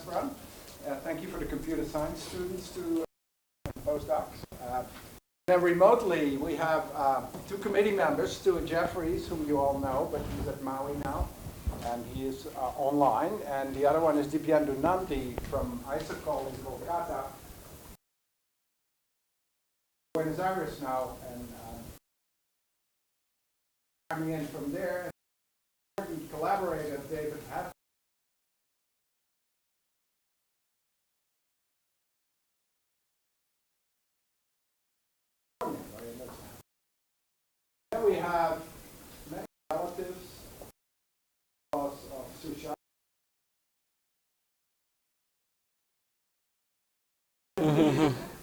run. Thank you for the computer science students and postdocs. Then remotely, we have two committee members, Stuart Jeffries, whom you all know, but he's at Maui now, and he is online. And the other one is Dipiendu Nandi from ISOCOL in Kolkata, Buenos Aires now, and coming in from there. And collaborator David Hatt. Then we have many relatives of Sushant.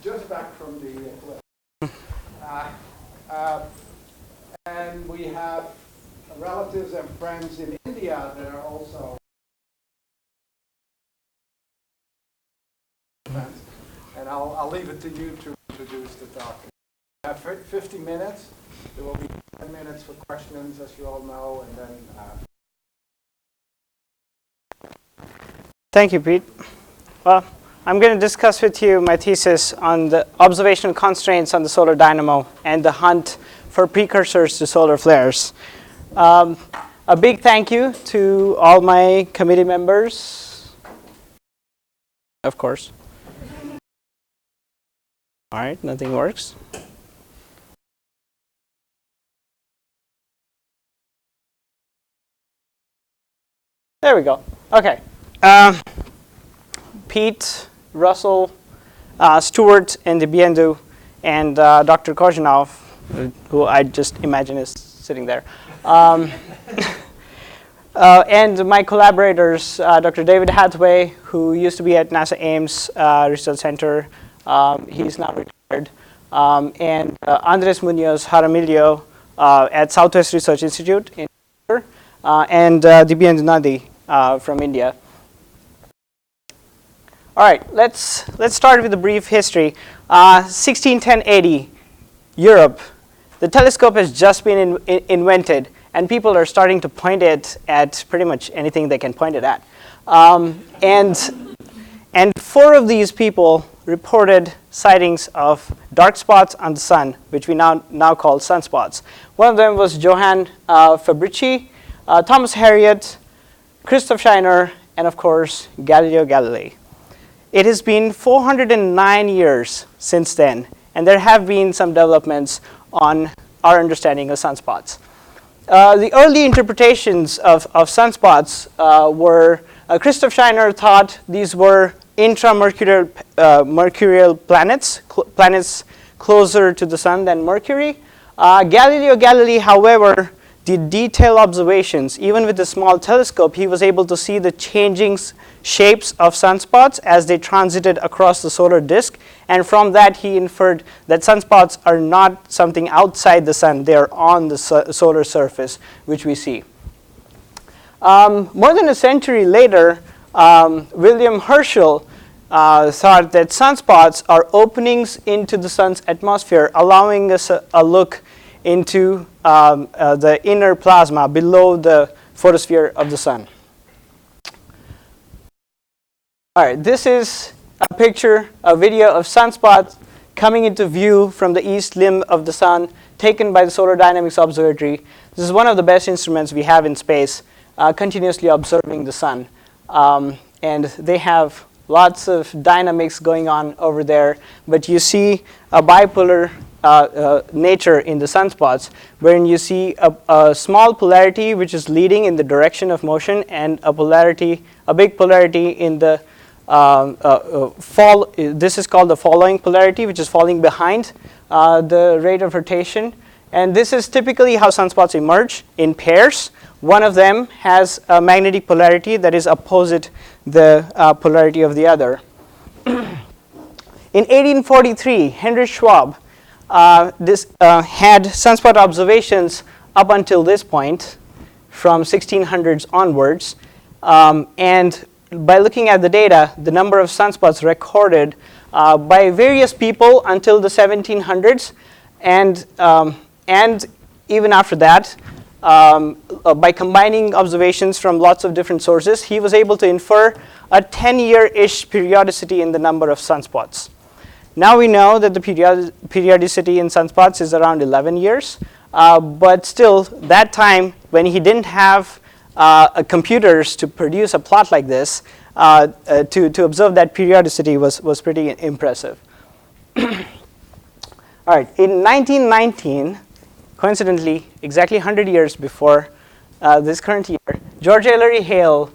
Just back from the eclipse. And we have relatives and friends in India that are also friends. And I'll leave it to you to introduce the talk. We have 50 minutes. There will be 10 minutes for questions, as you all know, and then. Thank you, Pete. Well, I'm going to discuss with you my thesis on the observational constraints on the solar dynamo and the hunt for precursors to solar flares. A big thank you to all my committee members, of course. All right, nothing works. There we go. Okay. Pete, Russell, Stuart, and Dipiendu, and Dr. Kozhanov, who I just imagine is sitting there. And my collaborators, Dr. David Hathaway, who used to be at NASA Ames Research Center. He's now retired. And Andres Munoz Jaramillo at Southwest Research Institute in and Dipiendu Nandi from India. All right, let's start with a brief history. 1610-80, Europe. The telescope has just been invented, and people are starting to point it at pretty much anything they can point it at. And four of these people reported sightings of dark spots on the sun, which we now call sunspots. One of them was Johann Fabrici, Thomas Harriot, Christoph Scheiner, and of course, Galileo Galilei. It has been 409 years since then, and there have been some developments on our understanding of sunspots. The early interpretations of sunspots were, Christoph Scheiner thought these were intramercurial mercurial planets, planets closer to the sun than Mercury. Galileo Galilei, however, did detailed observations. Even with a small telescope, he was able to see the changing shapes of sunspots as they transited across the solar disk. And from that, he inferred that sunspots are not something outside the sun. They are on the solar surface, which we see. More than a century later, William Herschel thought that sunspots are openings into the sun's atmosphere, allowing us a look into the inner plasma below the photosphere of the sun. All right, this is a picture, a video of sunspots coming into view from the east limb of the sun, taken by the Solar Dynamics Observatory. This is one of the best instruments we have in space, continuously observing the sun. And they have lots of dynamics going on over there, but you see a bipolar nature in the sunspots, wherein you see a small polarity which is leading in the direction of motion, and a big polarity in the this is called the following polarity, which is falling behind the rate of rotation. And this is typically how sunspots emerge in pairs. One of them has a magnetic polarity that is opposite the polarity of the other. In 1843, Henry Schwab had sunspot observations up until this point, from 1600s onwards. And by looking at the data, the number of sunspots recorded by various people until the 1700s, and even after that, by combining observations from lots of different sources, he was able to infer a 10-year-ish periodicity in the number of sunspots. Now we know that the periodicity in sunspots is around 11 years, but still, that time when he didn't have computers to produce a plot like this, to observe that periodicity was pretty impressive. All right, in 1919, coincidentally, exactly 100 years before this current year, George Ellery Hale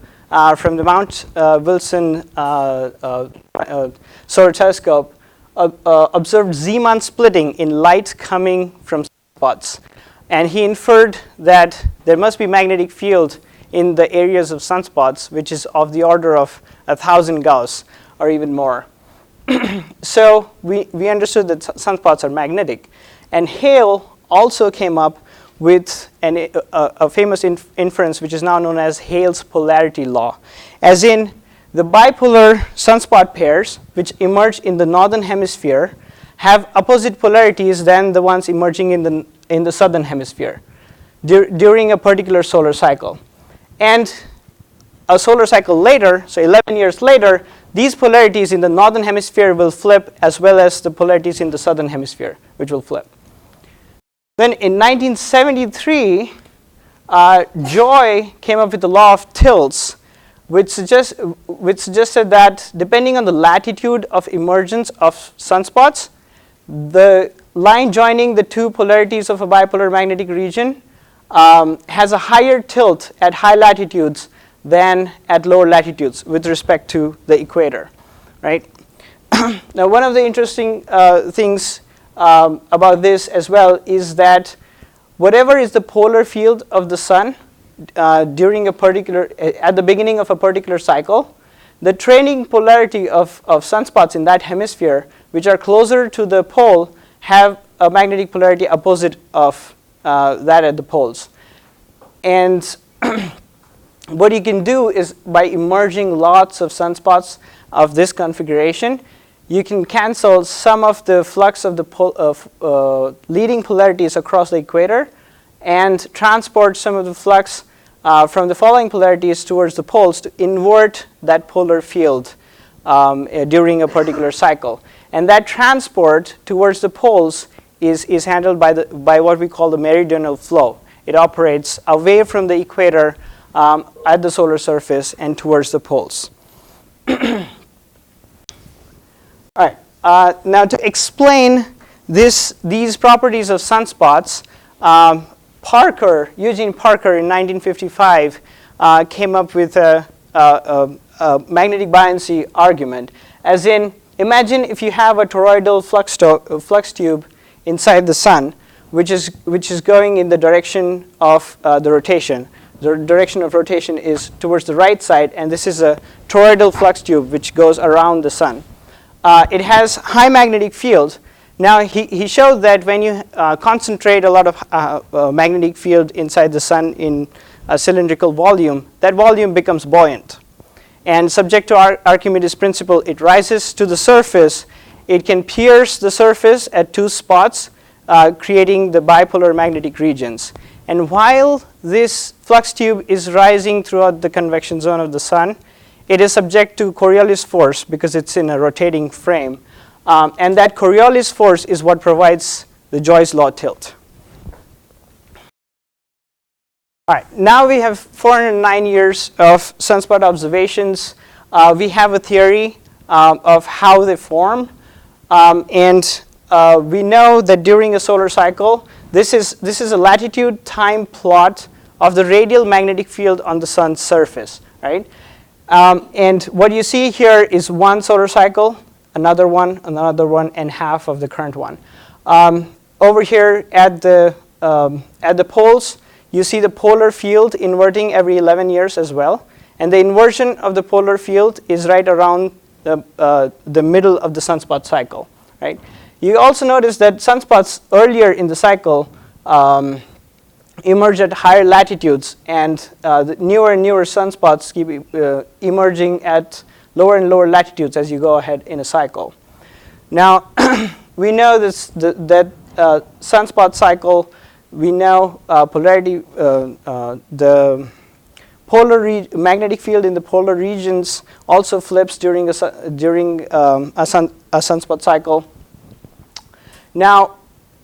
from the Mount Wilson Solar Telescope observed Zeeman splitting in light coming from sunspots. And he inferred that there must be magnetic field in the areas of sunspots, which is of the order of 1,000 Gauss or even more. So we understood that sunspots are magnetic. And Hale also came up with a famous inference, which is now known as Hale's polarity law. As in, the bipolar sunspot pairs, which emerge in the northern hemisphere, have opposite polarities than the ones emerging in the southern hemisphere during a particular solar cycle. And a solar cycle later, so 11 years later, these polarities in the northern hemisphere will flip, as well as the polarities in the southern hemisphere, which will flip. Then in 1973, Joy came up with the law of tilts, which suggested that depending on the latitude of emergence of sunspots, the line joining the two polarities of a bipolar magnetic region has a higher tilt at high latitudes than at lower latitudes with respect to the equator, right? Now, one of the interesting things about this as well is that whatever is the polar field of the sun during a particular, at the beginning of a particular cycle, the trailing polarity of sunspots in that hemisphere, which are closer to the pole, have a magnetic polarity opposite of that at the poles. And what you can do is, by emerging lots of sunspots of this configuration, you can cancel some of the flux of the leading polarities across the equator and transport some of the flux from the following polarities towards the poles to invert that polar field during a particular cycle. And that transport towards the poles is handled by what we call the meridional flow. It operates away from the equator at the solar surface and towards the poles. All right. Now, to explain these properties of sunspots, Eugene Parker in 1955 came up with a magnetic buoyancy argument. As in, imagine if you have a toroidal flux tube inside the sun, which is going in the direction of the rotation. The direction of rotation is towards the right side, and this is a toroidal flux tube which goes around the sun. It has high magnetic field. Now, he showed that when you concentrate a lot of magnetic field inside the sun in a cylindrical volume, that volume becomes buoyant. And subject to Archimedes' principle, it rises to the surface. It can pierce the surface at two spots, creating the bipolar magnetic regions. And while this flux tube is rising throughout the convection zone of the sun, it is subject to Coriolis force because it's in a rotating frame. And that Coriolis force is what provides the Joy's law tilt. All right, now we have 409 years of sunspot observations. We have a theory of how they form. And we know that during a solar cycle, this is a latitude time plot of the radial magnetic field on the sun's surface, right? And what you see here is one solar cycle, another one, and half of the current one. Over here at the poles, you see the polar field inverting every 11 years as well. And the inversion of the polar field is right around the middle of the sunspot cycle, right? You also notice that sunspots earlier in the cycle emerge at higher latitudes, and the newer and newer sunspots keep emerging at lower and lower latitudes as you go ahead in a cycle. Now, we know that sunspot cycle we know polarity, the magnetic field in the polar regions also flips during a sunspot cycle. Now,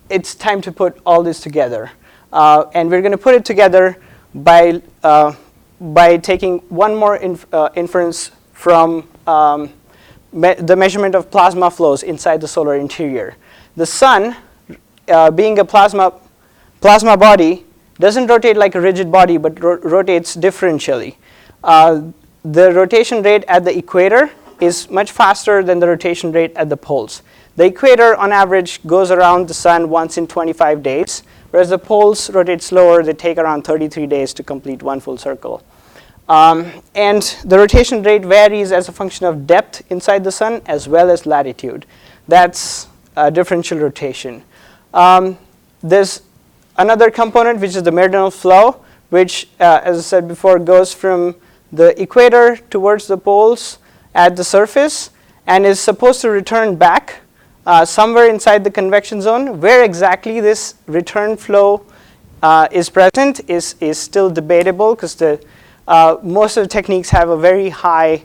it's time to put all this together, and we're going to put it together by taking one more inference from the measurement of plasma flows inside the solar interior. The sun, being a plasma body, doesn't rotate like a rigid body, but rotates differentially. The rotation rate at the equator is much faster than the rotation rate at the poles. The equator, on average, goes around the sun once in 25 days, whereas the poles rotate slower. They take around 33 days to complete one full circle. And the rotation rate varies as a function of depth inside the sun as well as latitude. That's differential rotation. There's another component, which is the meridional flow, which, as I said before, goes from the equator towards the poles at the surface and is supposed to return back somewhere inside the convection zone. Where exactly this return flow is present is still debatable, because most of the techniques have a very high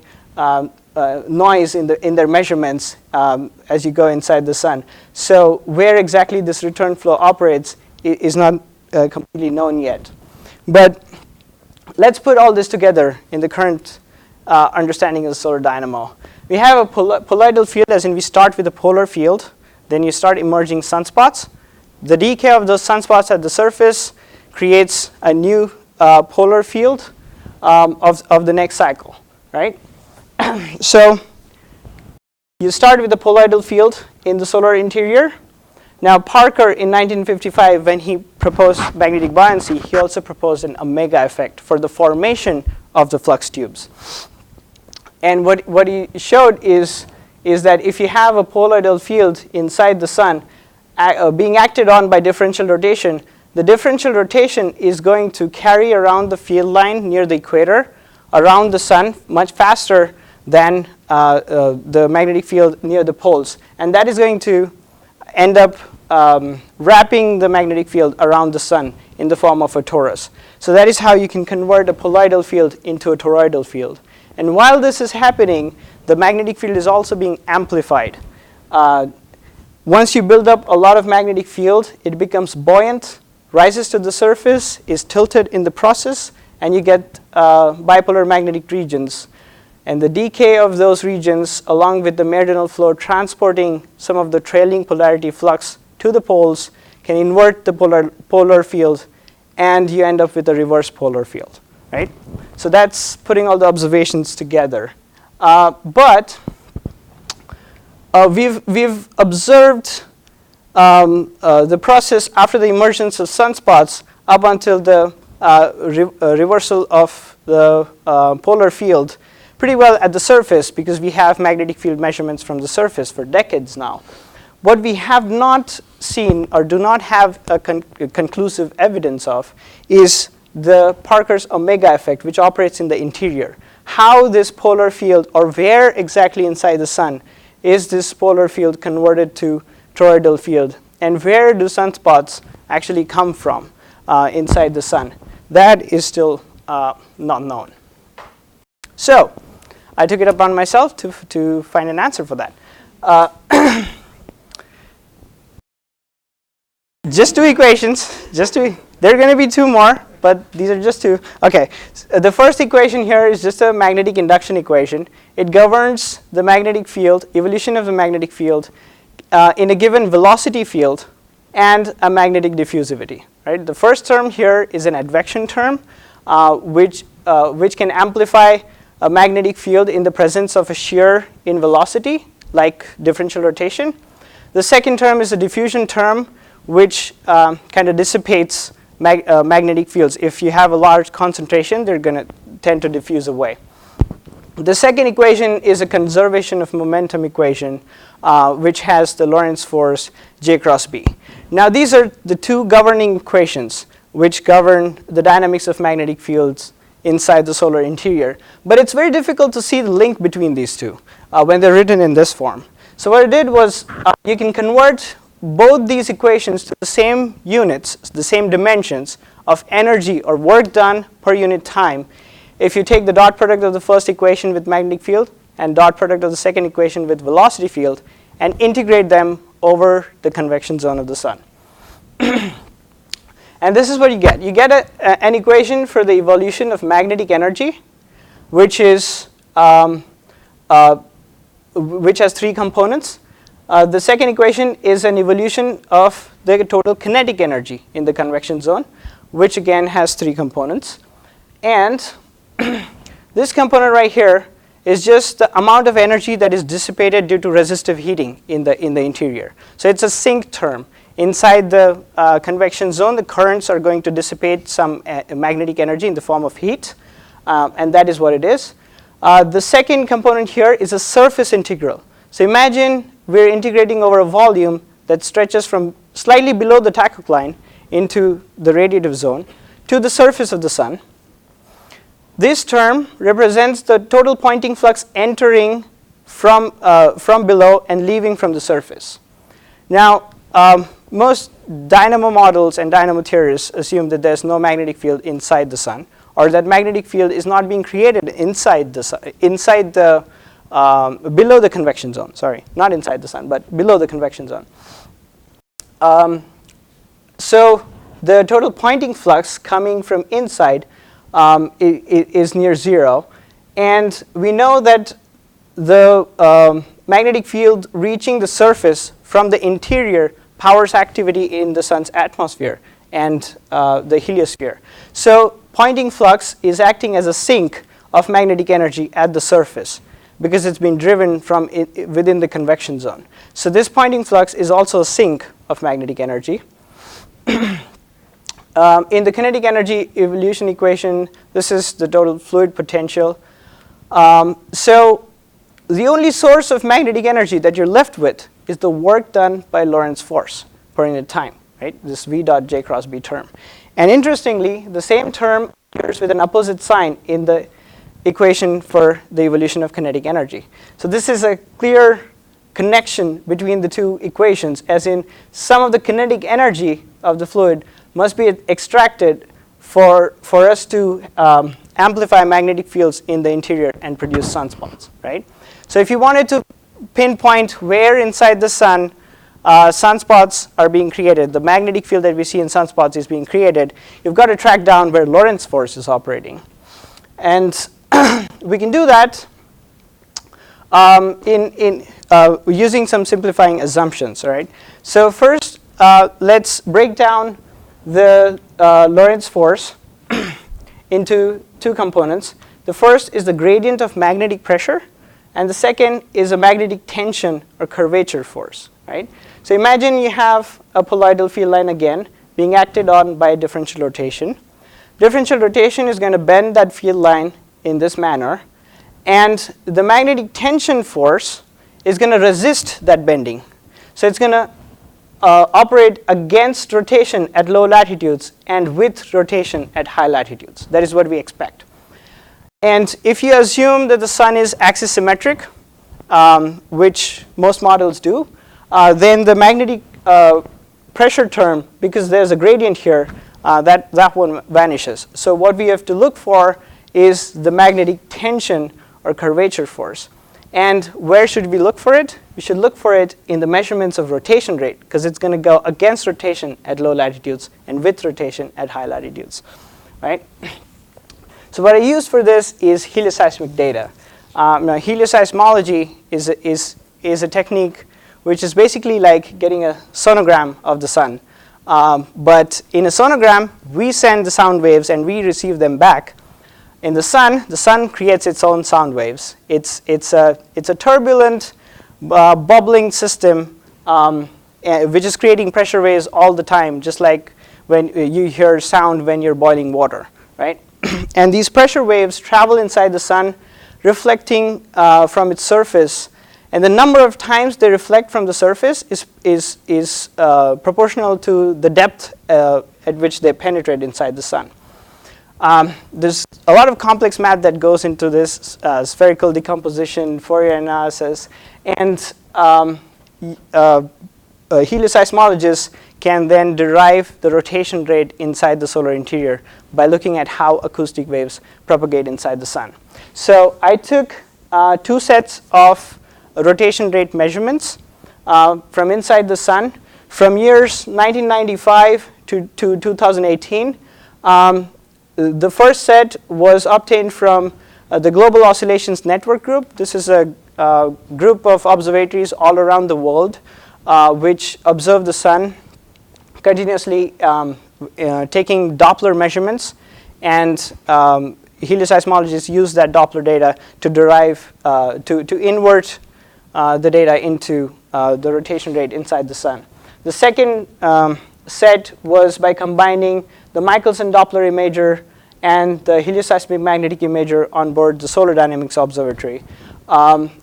noise in their measurements as you go inside the sun. So where exactly this return flow operates is not completely known yet. But let's put all this together in the current understanding of the solar dynamo. We have a poloidal field, as in we start with a polar field. Then you start emerging sunspots. The decay of those sunspots at the surface creates a new polar field of the next cycle, right? So you start with the poloidal field in the solar interior. Now, Parker in 1955, when he proposed magnetic buoyancy, he also proposed an omega effect for the formation of the flux tubes. And what he showed is that if you have a poloidal field inside the sun being acted on by differential rotation, the differential rotation is going to carry around the field line near the equator around the sun much faster than the magnetic field near the poles. And that is going to end up wrapping the magnetic field around the sun in the form of a torus. So that is how you can convert a poloidal field into a toroidal field. And while this is happening, the magnetic field is also being amplified. Once you build up a lot of magnetic field, it becomes buoyant, rises to the surface, is tilted in the process, and you get bipolar magnetic regions. And the decay of those regions, along with the meridional flow transporting some of the trailing polarity flux to the poles, can invert the polar field, and you end up with a reverse polar field, right? So that's putting all the observations together. But we've observed the process after the emergence of sunspots up until the reversal of the polar field pretty well at the surface, because we have magnetic field measurements from the surface for decades now. What we have not seen or do not have a conclusive evidence of is the Parker's omega effect, which operates in the interior. How this polar field, or where exactly inside the sun is this polar field converted to toroidal field, and where do sunspots actually come from inside the sun? That is still not known. So I took it upon myself to find an answer for that. Just two equations. There are going to be two more, but these are just two. Okay, so the first equation here is just a magnetic induction equation. It governs the magnetic field, evolution of the magnetic field in a given velocity field and a magnetic diffusivity. Right? The first term here is an advection term, which can amplify a magnetic field in the presence of a shear in velocity, like differential rotation. The second term is a diffusion term, which kind of dissipates magnetic fields. If you have a large concentration, they're going to tend to diffuse away. The second equation is a conservation of momentum equation, which has the Lorentz force J cross B. Now, these are the two governing equations which govern the dynamics of magnetic fields inside the solar interior. But it's very difficult to see the link between these two when they're written in this form. So what I did was you can convert both these equations to the same units, the same dimensions of energy or work done per unit time, if you take the dot product of the first equation with magnetic field and dot product of the second equation with velocity field and integrate them over the convection zone of the sun. And this is what you get. You get an equation for the evolution of magnetic energy, which has three components. The second equation is an evolution of the total kinetic energy in the convection zone, which again has three components. And this component right here is just the amount of energy that is dissipated due to resistive heating in the interior. So it's a sink term. Inside the convection zone, the currents are going to dissipate some magnetic energy in the form of heat, and that is what it is. The second component here is a surface integral. So imagine we're integrating over a volume that stretches from slightly below the Tackock line into the radiative zone to the surface of the sun. This term represents the total Poynting flux entering from below and leaving from the surface. Now, most dynamo models and dynamo theorists assume that there's no magnetic field inside the sun, or that magnetic field is not being created inside the sun, below the convection zone. Sorry, not inside the sun, but below the convection zone. So the total Poynting flux coming from inside is near zero, and we know that the magnetic field reaching the surface from the interior powers activity in the sun's atmosphere and the heliosphere. So Poynting flux is acting as a sink of magnetic energy at the surface because it's been driven from within the convection zone. So this Poynting flux is also a sink of magnetic energy. In the kinetic energy evolution equation, this is the total fluid potential. So the only source of magnetic energy that you're left with is the work done by Lorentz force per unit time, right? This V dot J cross B term. And interestingly, the same term appears with an opposite sign in the equation for the evolution of kinetic energy. So this is a clear connection between the two equations, as in some of the kinetic energy of the fluid must be extracted for us to amplify magnetic fields in the interior and produce sunspots, right? So if you wanted to pinpoint where inside the sun sunspots are being created, the magnetic field that we see in sunspots is being created, you've got to track down where Lorentz force is operating. And we can do that using some simplifying assumptions, right? So first, let's break down the Lorentz force into two components. The first is the gradient of magnetic pressure, and the second is a magnetic tension or curvature force, right? So imagine you have a poloidal field line again being acted on by a differential rotation. Differential rotation is going to bend that field line in this manner, and the magnetic tension force is going to resist that bending. So it's going to operate against rotation at low latitudes and with rotation at high latitudes. That is what we expect. And if you assume that the sun is axisymmetric, which most models do, then the magnetic pressure term, because there's a gradient here, that one vanishes. So what we have to look for is the magnetic tension or curvature force. And where should we look for it? We should look for it in the measurements of rotation rate, because it's going to go against rotation at low latitudes and with rotation at high latitudes, right? So what I use for this is helioseismic data. Now helioseismology is a technique which is basically like getting a sonogram of the sun. But in a sonogram, we send the sound waves and we receive them back. In the sun creates its own sound waves. It's a turbulent, bubbling system which is creating pressure waves all the time, just like when you hear sound when you're boiling water, right? And these pressure waves travel inside the sun, reflecting from its surface. And the number of times they reflect from the surface is proportional to the depth at which they penetrate inside the sun. There's a lot of complex math that goes into this, spherical decomposition, Fourier analysis, and helioseismologists can then derive the rotation rate inside the solar interior by looking at how acoustic waves propagate inside the sun. So I took 2 sets of rotation rate measurements from inside the sun from years 1995 to 2018. The first set was obtained from the Global Oscillations Network Group. This is a group of observatories all around the world which observe the sun continuously, taking Doppler measurements, and helioseismologists use that Doppler data to derive, to invert the data into the rotation rate inside the sun. The second set was by combining the Michelson Doppler imager and the helioseismic magnetic imager on board the Solar Dynamics Observatory.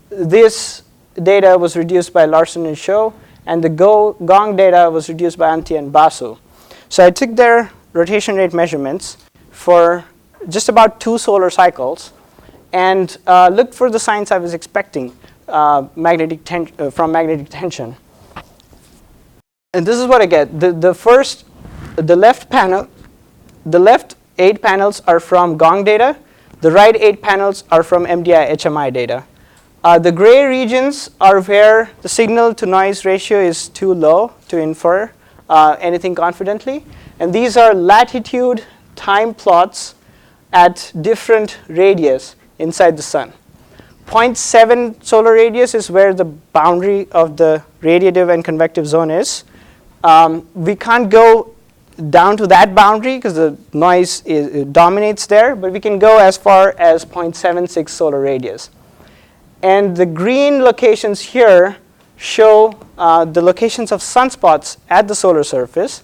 This data was reduced by Larson and Shou, and the gong data was reduced by Antti and Basu. So I took their rotation rate measurements for just about 2 solar cycles and looked for the signs I was expecting from magnetic tension. And this is what I get. The left panel, the left 8 panels are from gong data. The right 8 panels are from MDI HMI data. The gray regions are where the signal to noise ratio is too low to infer anything confidently. And these are latitude time plots at different radius inside the sun. 0.7 solar radius is where the boundary of the radiative and convective zone is. We can't go down to that boundary because the noise dominates there, but we can go as far as 0.76 solar radius. And the green locations here show the locations of sunspots at the solar surface.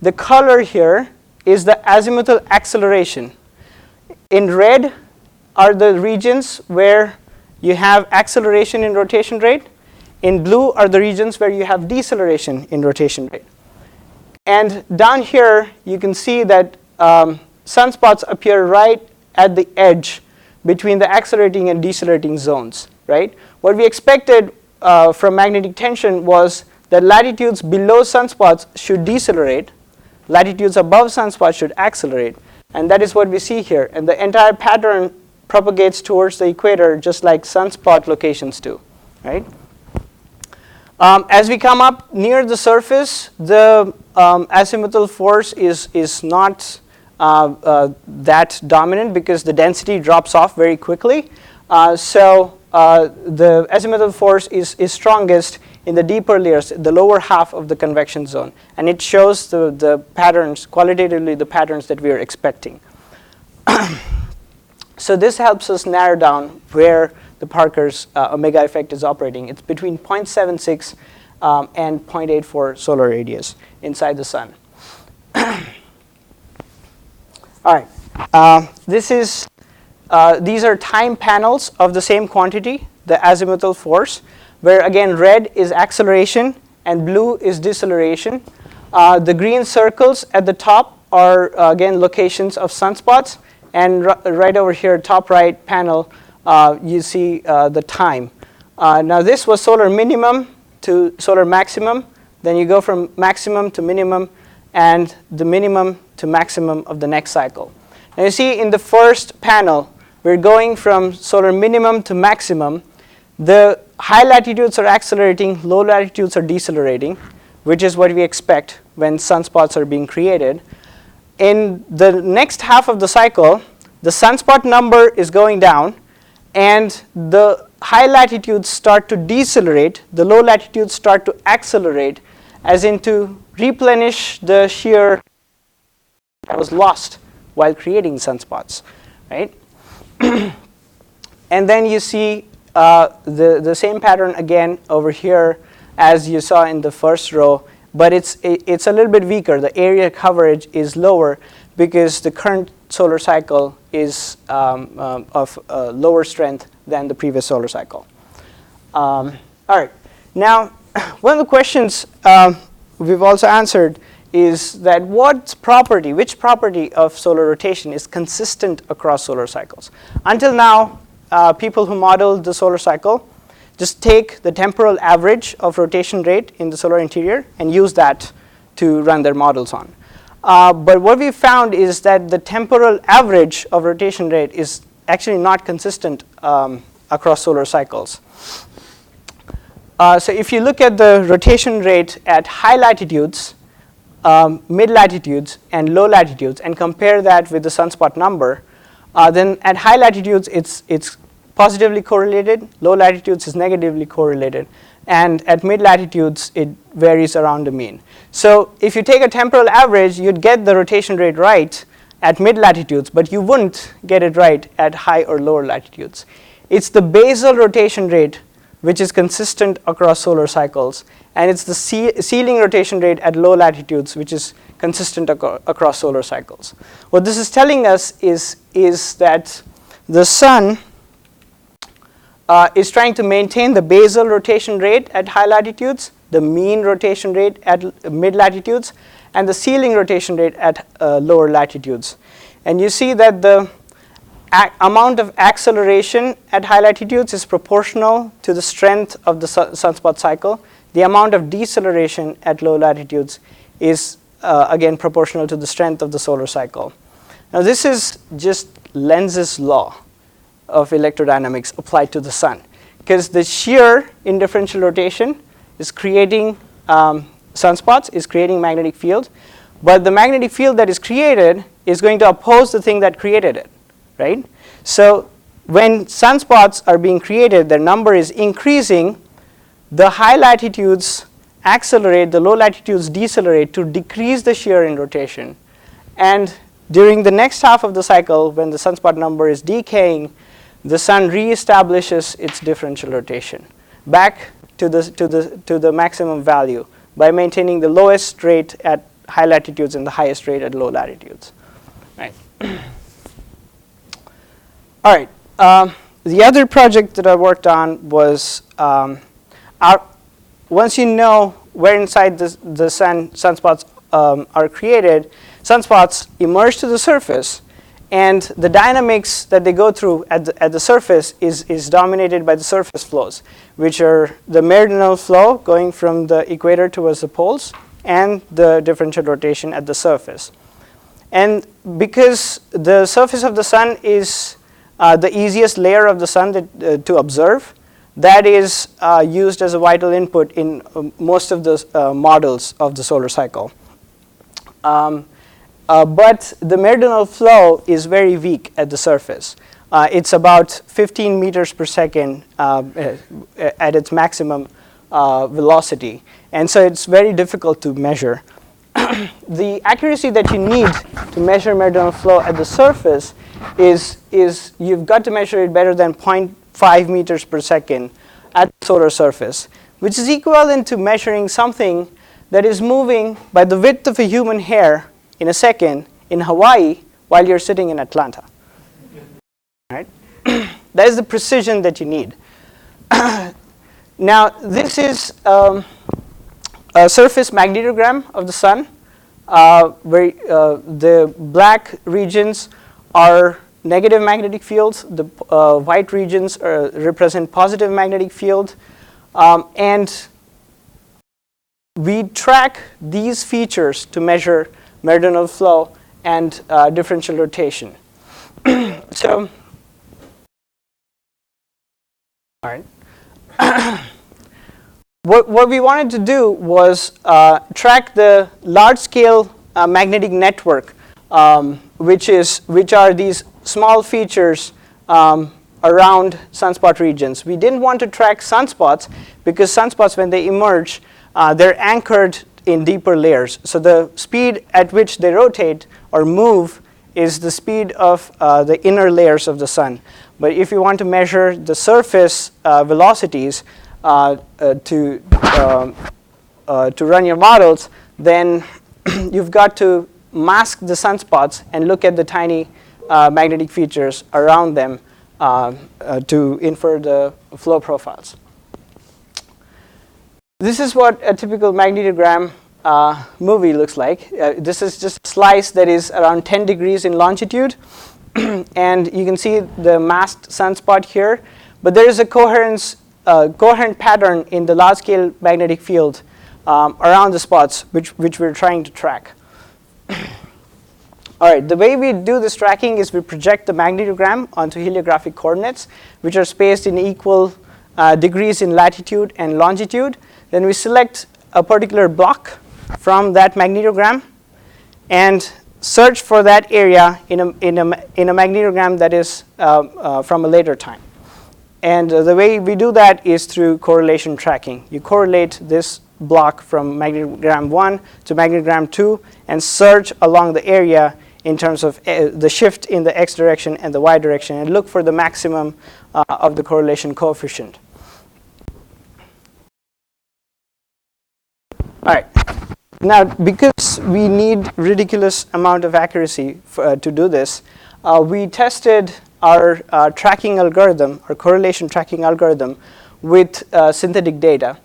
The color here is the azimuthal acceleration. In red are the regions where you have acceleration in rotation rate. In blue are the regions where you have deceleration in rotation rate. And down here, you can see that sunspots appear right at the edge between the accelerating and decelerating zones, right? What we expected from magnetic tension was that latitudes below sunspots should decelerate, latitudes above sunspots should accelerate, and that is what we see here. And the entire pattern propagates towards the equator just like sunspot locations do, right? As we come up near the surface, the azimuthal force is not that dominant because the density drops off very quickly. So the azimuthal force is strongest in the deeper layers, the lower half of the convection zone. And it shows the patterns, qualitatively the patterns that we are expecting. So this helps us narrow down where the Parker's omega effect is operating. It's between 0.76 and 0.84 solar radius inside the sun. All right, these are time panels of the same quantity, the azimuthal force, where again red is acceleration and blue is deceleration. The green circles at the top are again locations of sunspots, and right over here, top right panel, you see the time. Now this was solar minimum to solar maximum. Then you go from maximum to minimum and the minimum to maximum of the next cycle. Now you see in the first panel, we're going from solar minimum to maximum. The high latitudes are accelerating, low latitudes are decelerating, which is what we expect when sunspots are being created. In the next half of the cycle, the sunspot number is going down, and the high latitudes start to decelerate, the low latitudes start to accelerate, as in to replenish the shear that was lost while creating sunspots, right? And then you see the same pattern again over here as you saw in the first row, but it's a little bit weaker. The area coverage is lower because the current solar cycle is of lower strength than the previous solar cycle. All right, now one of the questions we've also answered is that which property of solar rotation is consistent across solar cycles? Until now, people who modeled the solar cycle just take the temporal average of rotation rate in the solar interior and use that to run their models on. But what we found is that the temporal average of rotation rate is actually not consistent across solar cycles. So if you look at the rotation rate at high latitudes, mid latitudes, and low latitudes, and compare that with the sunspot number, then at high latitudes it's positively correlated, low latitudes is negatively correlated, and at mid latitudes it varies around the mean. So if you take a temporal average, you'd get the rotation rate right at mid latitudes, but you wouldn't get it right at high or lower latitudes. It's the basal rotation rate which is consistent across solar cycles, and it's the ceiling rotation rate at low latitudes which is consistent across solar cycles. What this is telling us is that the sun is trying to maintain the basal rotation rate at high latitudes, the mean rotation rate at mid latitudes, and the ceiling rotation rate at lower latitudes. And you see that the amount of acceleration at high latitudes is proportional to the strength of the sunspot cycle. The amount of deceleration at low latitudes is again proportional to the strength of the solar cycle. Now this is just Lenz's law of electrodynamics applied to the sun, because the shear in differential rotation is creating sunspots, is creating magnetic field, but the magnetic field that is created is going to oppose the thing that created it, right? So when sunspots are being created, their number is increasing, the high latitudes accelerate, the low latitudes decelerate to decrease the shear in rotation, and during the next half of the cycle, when the sunspot number is decaying, the sun reestablishes its differential rotation back to the maximum value by maintaining the lowest rate at high latitudes and the highest rate at low latitudes. Right. All right. The other project that I worked on was once you know where inside the sunspots are created, sunspots emerge to the surface, and the dynamics that they go through at the surface is dominated by the surface flows, which are the meridional flow going from the equator towards the poles and the differential rotation at the surface. And because the surface of the sun is the easiest layer of the sun to observe, that is used as a vital input in most of the models of the solar cycle. But the meridional flow is very weak at the surface. It's about 15 meters per second at its maximum velocity. And so it's very difficult to measure. The accuracy that you need to measure meridional flow at the surface is you've got to measure it better than 0.5 meters per second at the solar surface, which is equivalent to measuring something that is moving by the width of a human hair in a second in Hawaii while you're sitting in Atlanta. Right? That is the precision that you need. Now this is a surface magnetogram of the sun, where the black regions are negative magnetic fields, the white regions represent positive magnetic field, and we track these features to measure meridional flow and differential rotation. So, all right. What we wanted to do was track the large-scale magnetic network, which are these small features around sunspot regions. We didn't want to track sunspots because sunspots, when they emerge, they're anchored in deeper layers. So the speed at which they rotate or move is the speed of the inner layers of the sun. But if you want to measure the surface velocities to run your models, then you've got to mask the sunspots and look at the tiny magnetic features around them to infer the flow profiles. This is what a typical magnetogram movie looks like. This is just a slice that is around 10 degrees in longitude. And you can see the masked sunspot here. But there is a coherence coherent pattern in the large-scale magnetic field around the spots, which we're trying to track. All right, the way we do this tracking is we project the magnetogram onto heliographic coordinates, which are spaced in equal degrees in latitude and longitude. Then we select a particular block from that magnetogram and search for that area in a magnetogram that is from a later time. And the way we do that is through correlation tracking. You correlate this block from magnetogram 1 to magnetogram 2 and search along the area in terms of the shift in the x direction and the y direction, and look for the maximum of the correlation coefficient. All right. Now, because we need ridiculous amount of accuracy to do this, we tested our tracking algorithm, our correlation tracking algorithm, with synthetic data.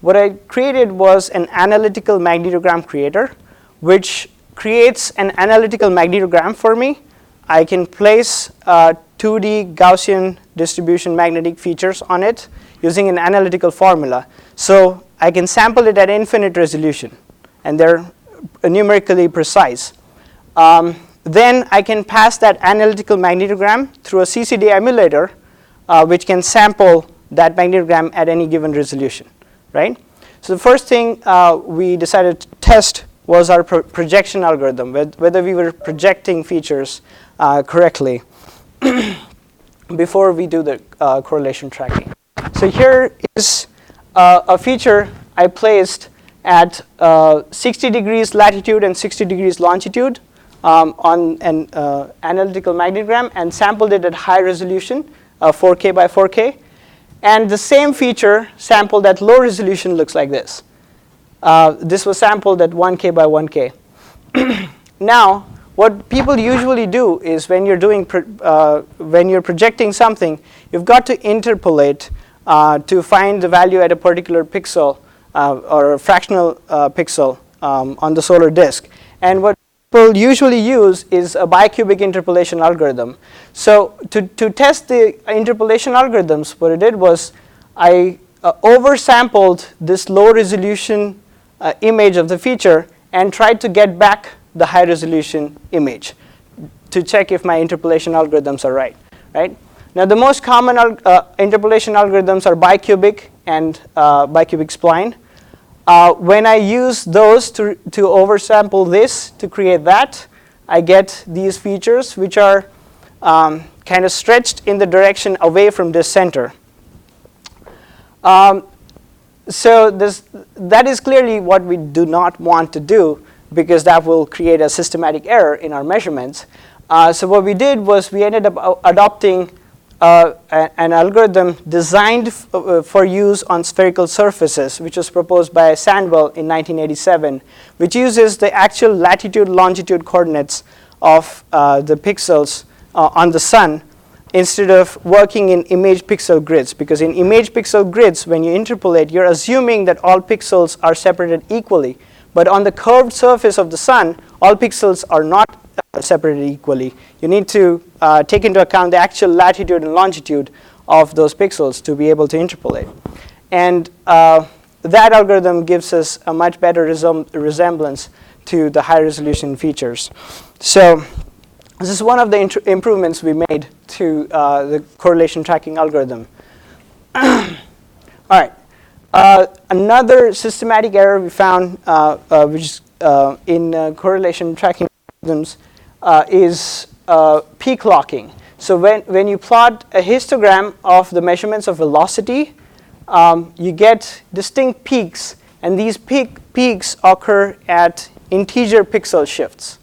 What I created was an analytical magnetogram creator, which creates an analytical magnetogram for me. I can place 2D Gaussian distribution magnetic features on it using an analytical formula. So I can sample it at infinite resolution, and they're numerically precise. Then I can pass that analytical magnetogram through a CCD emulator, which can sample that magnetogram at any given resolution, right? So the first thing we decided to test was our projection algorithm, whether we were projecting features correctly before we do the correlation tracking. So here is a feature I placed at 60 degrees latitude and 60 degrees longitude on an analytical magnetogram, and sampled it at high resolution, 4K by 4K. And the same feature sampled at low resolution looks like this. This was sampled at 1K by 1K. Now, what people usually do is when you're projecting something, you've got to interpolate to find the value at a particular pixel or a fractional pixel on the solar disk. And what people usually use is a bicubic interpolation algorithm. So to test the interpolation algorithms, what I did was I oversampled this low resolution image of the feature and tried to get back the high resolution image to check if my interpolation algorithms are right. Now, the most common interpolation algorithms are bicubic and bicubic spline. When I use those to oversample this to create that, I get these features which are kind of stretched in the direction away from this center. So that is clearly what we do not want to do, because that will create a systematic error in our measurements. So what we did was we ended up adopting an algorithm designed for use on spherical surfaces, which was proposed by Sandwell in 1987, which uses the actual latitude longitude coordinates of the pixels on the sun instead of working in image pixel grids. Because in image pixel grids, when you interpolate, you're assuming that all pixels are separated equally. But on the curved surface of the sun, all pixels are not separated equally. You need to take into account the actual latitude and longitude of those pixels to be able to interpolate. And that algorithm gives us a much better resemblance to the high resolution features. So this is one of the improvements we made to the correlation tracking algorithm. All right. Another systematic error we found, which is in correlation tracking algorithms, is peak locking. So when you plot a histogram of the measurements of velocity, you get distinct peaks, and these peaks occur at integer pixel shifts.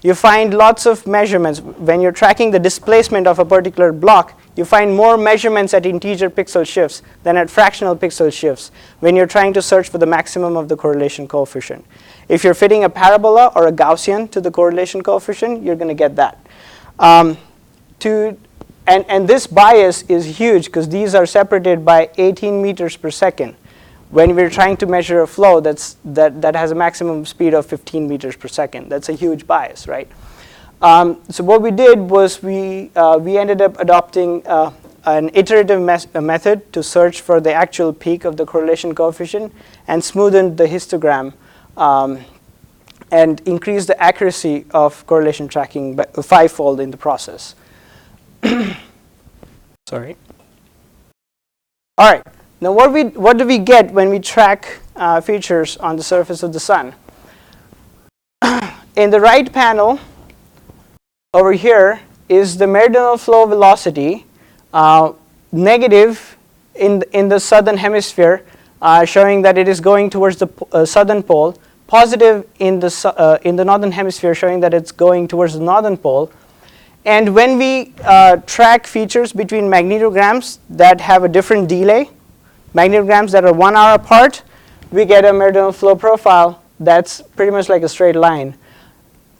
You find lots of measurements. When you're tracking the displacement of a particular block, you find more measurements at integer pixel shifts than at fractional pixel shifts when you're trying to search for the maximum of the correlation coefficient. If you're fitting a parabola or a Gaussian to the correlation coefficient, you're going to get that. And this bias is huge because these are separated by 18 meters per second. When we're trying to measure a flow that has a maximum speed of 15 meters per second, that's a huge bias, right? So what we did was we ended up adopting an iterative method to search for the actual peak of the correlation coefficient and smoothened the histogram and increased the accuracy of correlation tracking by 5-fold in the process. Sorry. All right. Now, what do we get when we track features on the surface of the sun? In the right panel, over here, is the meridional flow velocity, negative in the southern hemisphere, showing that it is going towards the southern pole, positive in the northern hemisphere, showing that it's going towards the northern pole. And when we track features between magnetograms that have a different delay, magnetograms that are 1 hour apart, we get a meridional flow profile that's pretty much like a straight line.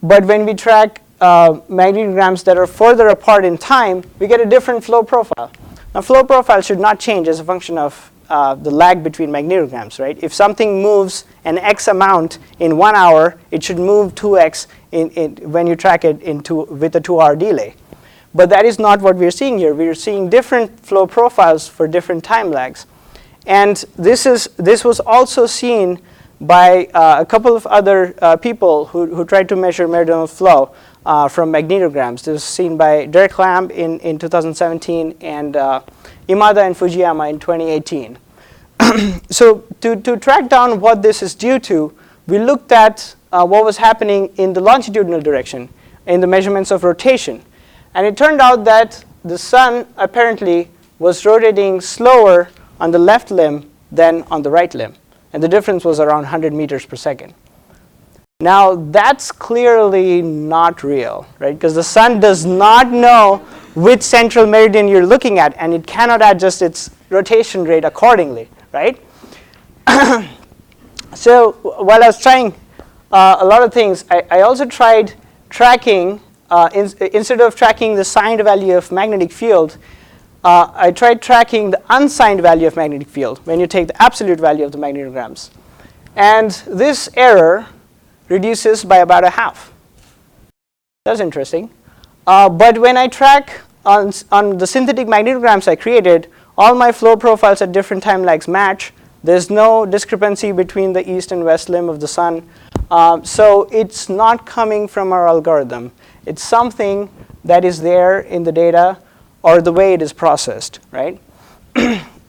But when we track magnetograms that are further apart in time, we get a different flow profile. Now, flow profile should not change as a function of the lag between magnetograms, right? If something moves an x amount in 1 hour, it should move 2x when you track it with a 2-hour delay. But that is not what we're seeing here. We're seeing different flow profiles for different time lags. And this was also seen by a couple of other people who tried to measure meridional flow from magnetograms. This was seen by Derek Lamb in 2017 and Imada and Fujiyama in 2018. So to track down what this is due to, we looked at what was happening in the longitudinal direction in the measurements of rotation. And it turned out that the sun apparently was rotating slower on the left limb than on the right limb. And the difference was around 100 meters per second. Now, that's clearly not real, right? Because the sun does not know which central meridian you're looking at, and it cannot adjust its rotation rate accordingly, right? So while I was trying a lot of things, I also tried tracking, instead of tracking the signed value of magnetic field, I tried tracking the unsigned value of magnetic field when you take the absolute value of the magnetograms. And this error reduces by about a half. That's interesting. But when I track on the synthetic magnetograms I created, all my flow profiles at different time lags match. There's no discrepancy between the east and west limb of the sun. So it's not coming from our algorithm. It's something that is there in the data or the way it is processed, right?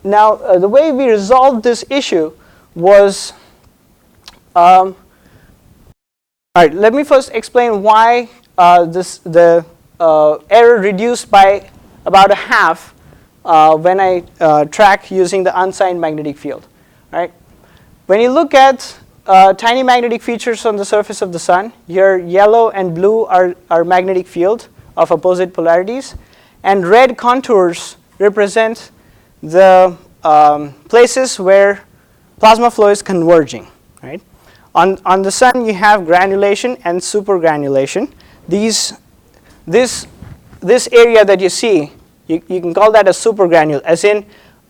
Now, the way we resolved this issue was, all right, let me first explain why the error reduced by about a half when I track using the unsigned magnetic field, right? When you look at tiny magnetic features on the surface of the sun, here yellow and blue are magnetic field of opposite polarities, and red contours represent the places where plasma flow is converging, right? On the sun, you have granulation and supergranulation. This area that you see, you can call that a supergranule, as in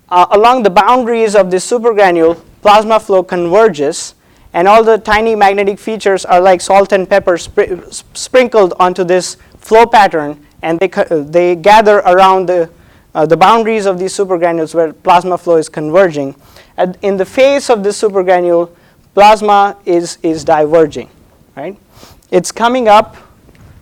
along the boundaries of this supergranule, plasma flow converges, and all the tiny magnetic features are like salt and pepper sprinkled onto this flow pattern, and they gather around the boundaries of these supergranules where plasma flow is converging. In the face of this supergranule, plasma is diverging, right? It's coming up,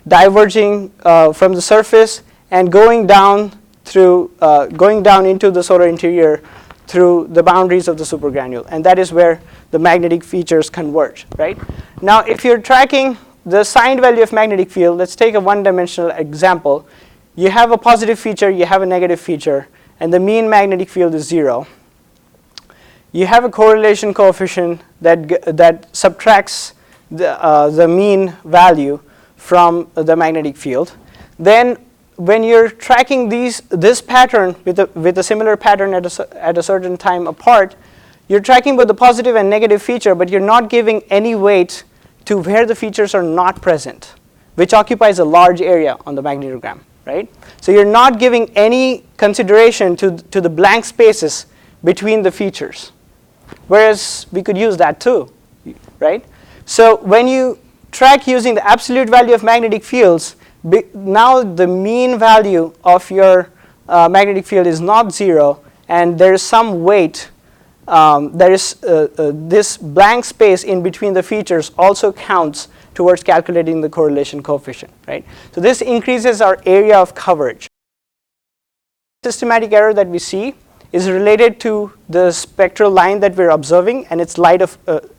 diverging from the surface, and going down into the solar interior through the boundaries of the supergranule, and that is where the magnetic features converge, right? Now, if you're tracking the signed value of magnetic field, let's take a one-dimensional example. You have a positive feature, you have a negative feature, and the mean magnetic field is 0. You have a correlation coefficient that subtracts the mean value from the magnetic field. Then when you're tracking this pattern with a similar pattern at a certain time apart, you're tracking both the positive and negative feature, but you're not giving any weight to where the features are not present, which occupies a large area on the magnetogram, right? So you're not giving any consideration to the blank spaces between the features, whereas we could use that too, right? So when you track using the absolute value of magnetic fields, now the mean value of your magnetic field is not 0, and there is some weight, there is this blank space in between the features also counts towards calculating the correlation coefficient, right? So this increases our area of coverage. Systematic error that we see is related to the spectral line that we're observing and its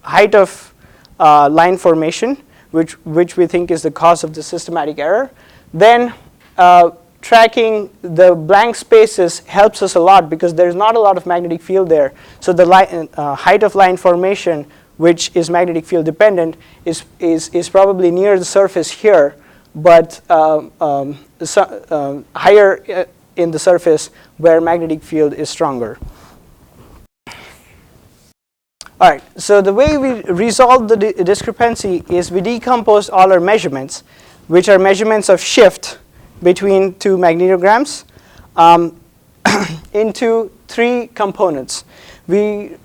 height of line formation, which we think is the cause of the systematic error. Then tracking the blank spaces helps us a lot because there's not a lot of magnetic field there. So the height of line formation, which is magnetic field dependent, is probably near the surface here, but higher in the surface where magnetic field is stronger. All right, so the way we resolve the discrepancy is we decompose all our measurements, which are measurements of shift between two magnetograms, into 3 components. We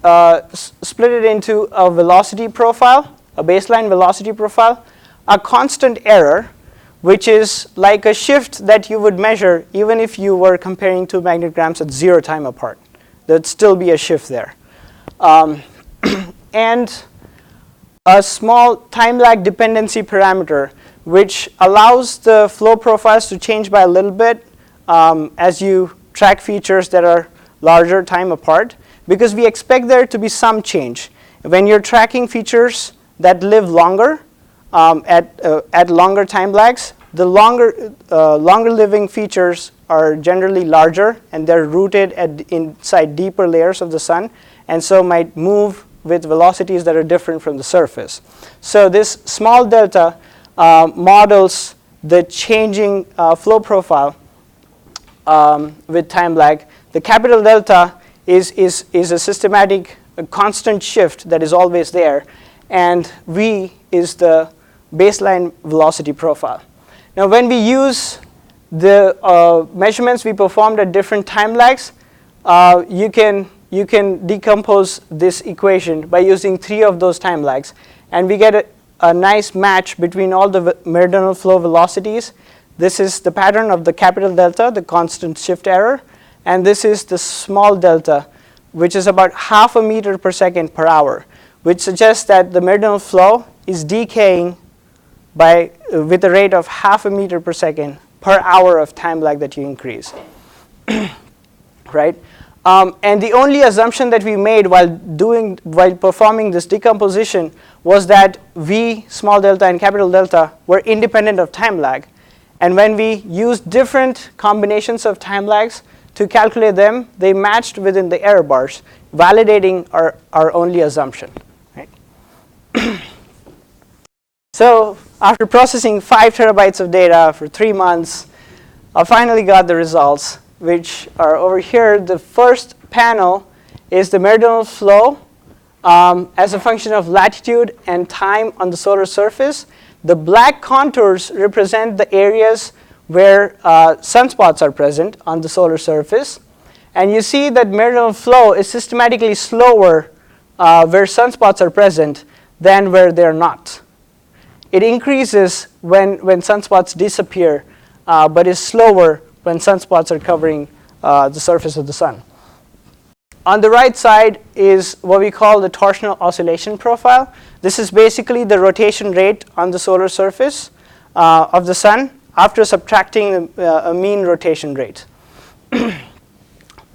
split it into a velocity profile, a baseline velocity profile, a constant error, which is like a shift that you would measure even if you were comparing two magnetograms at 0 time apart. There'd still be a shift there. And a small time lag dependency parameter, which allows the flow profiles to change by a little bit as you track features that are larger time apart, because we expect there to be some change. When you're tracking features that live longer at longer time lags, the longer living features are generally larger and they're rooted inside deeper layers of the sun, and so might move with velocities that are different from the surface. So this small delta models the changing flow profile with time lag. The capital delta is a systematic constant shift that is always there, and V is the baseline velocity profile. Now when we use the measurements we performed at different time lags, you can decompose this equation by using 3 of those time lags, and we get a nice match between all the meridional flow velocities. This is the pattern of the capital delta, the constant shift error, and this is the small delta, which is about half a meter per second per hour, which suggests that the meridional flow is decaying with a rate of half a meter per second per hour of time lag that you increase. Right? And the only assumption that we made while performing this decomposition was that V, small delta, and capital delta were independent of time lag. And when we used different combinations of time lags to calculate them, they matched within the error bars, validating our only assumption. Right? So after processing 5 terabytes of data for 3 months, I finally got the results, which are over here. The first panel is the meridional flow as a function of latitude and time on the solar surface. The black contours represent the areas where sunspots are present on the solar surface. And you see that meridional flow is systematically slower where sunspots are present than where they're not. It increases when sunspots disappear, but is slower when sunspots are covering the surface of the sun. On the right side is what we call the torsional oscillation profile. This is basically the rotation rate on the solar surface of the sun after subtracting a mean rotation rate.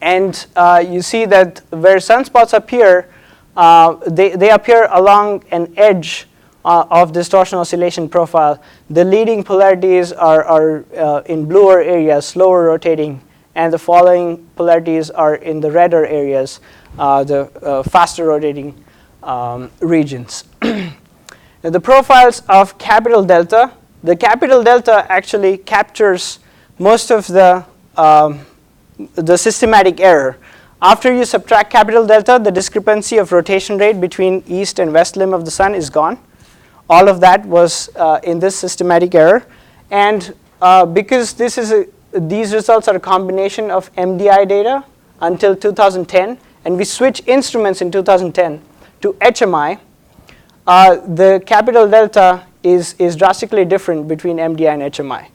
And you see that where sunspots appear, they appear along an edge of this torsional oscillation profile. The leading polarities are in bluer areas, slower rotating, and the following polarities are in the redder areas, the faster rotating regions. Now the profiles of capital delta, the capital delta actually captures most of the systematic error. After you subtract capital delta, the discrepancy of rotation rate between east and west limb of the sun is gone. All of that was in this systematic error, and because these results are a combination of MDI data until 2010, and we switched instruments in 2010 to HMI, the capital delta is drastically different between MDI and HMI.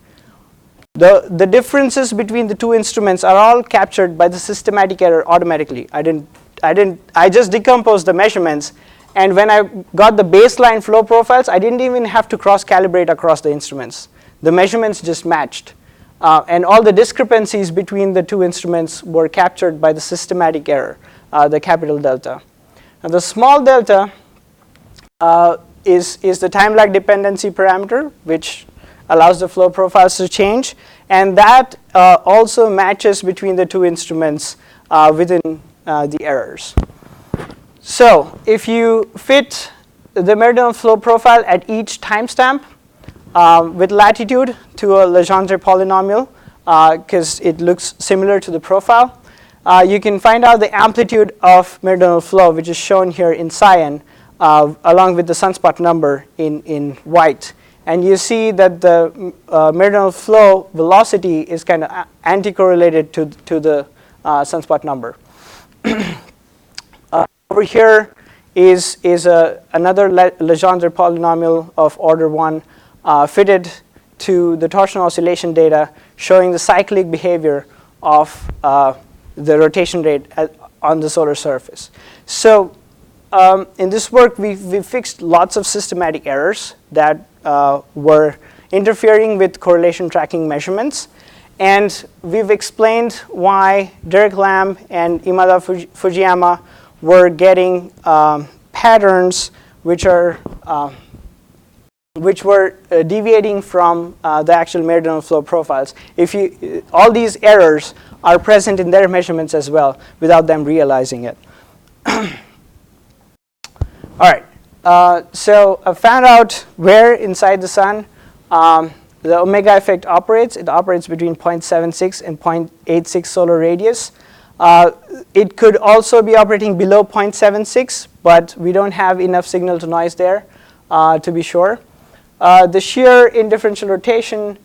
The differences between the two instruments are all captured by the systematic error automatically. I just decomposed the measurements, and when I got the baseline flow profiles, I didn't even have to cross-calibrate across the instruments. The measurements just matched. And all the discrepancies between the two instruments were captured by the systematic error, the capital delta. Now the small delta is the time lag dependency parameter, which allows the flow profiles to change, and that also matches between the two instruments within the errors. So if you fit the meridional flow profile at each timestamp with latitude to a Legendre polynomial, because it looks similar to the profile, you can find out the amplitude of meridional flow, which is shown here in cyan, along with the sunspot number in white. And you see that the meridional flow velocity is kind of anti-correlated to the sunspot number. Over here is another Legendre polynomial of order 1 fitted to the torsional oscillation data, showing the cyclic behavior of the rotation rate on the solar surface. So in this work, we fixed lots of systematic errors that were interfering with correlation tracking measurements. And we've explained why Derek Lam and Imada Fujiyama were getting patterns which were deviating from the actual meridional flow profiles. All these errors are present in their measurements as well, without them realizing it. All right, so I found out where inside the sun the omega effect operates. It operates between 0.76 and 0.86 solar radius. It could also be operating below 0.76, but we don't have enough signal to noise there to be sure. The shear in differential rotation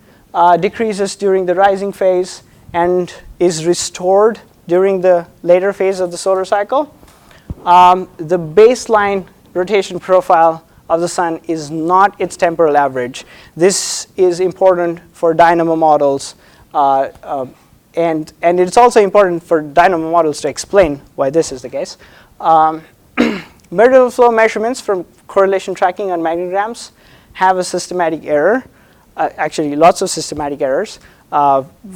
decreases during the rising phase and is restored during the later phase of the solar cycle. The baseline rotation profile of the sun is not its temporal average. This is important for dynamo models, and it's also important for dynamo models to explain why this is the case. Meridional flow measurements from correlation tracking on magnetograms have a systematic error, actually lots of systematic errors,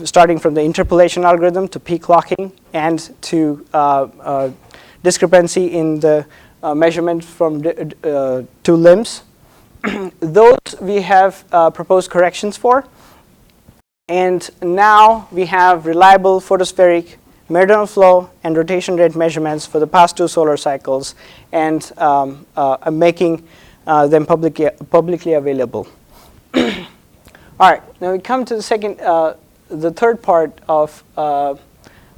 starting from the interpolation algorithm to peak clocking and to discrepancy in the measurement from two limbs. Those we have proposed corrections for. And now we have reliable photospheric meridional flow and rotation rate measurements for the past 2 solar cycles, and I'm making them publicly available. All right, now we come to the third part of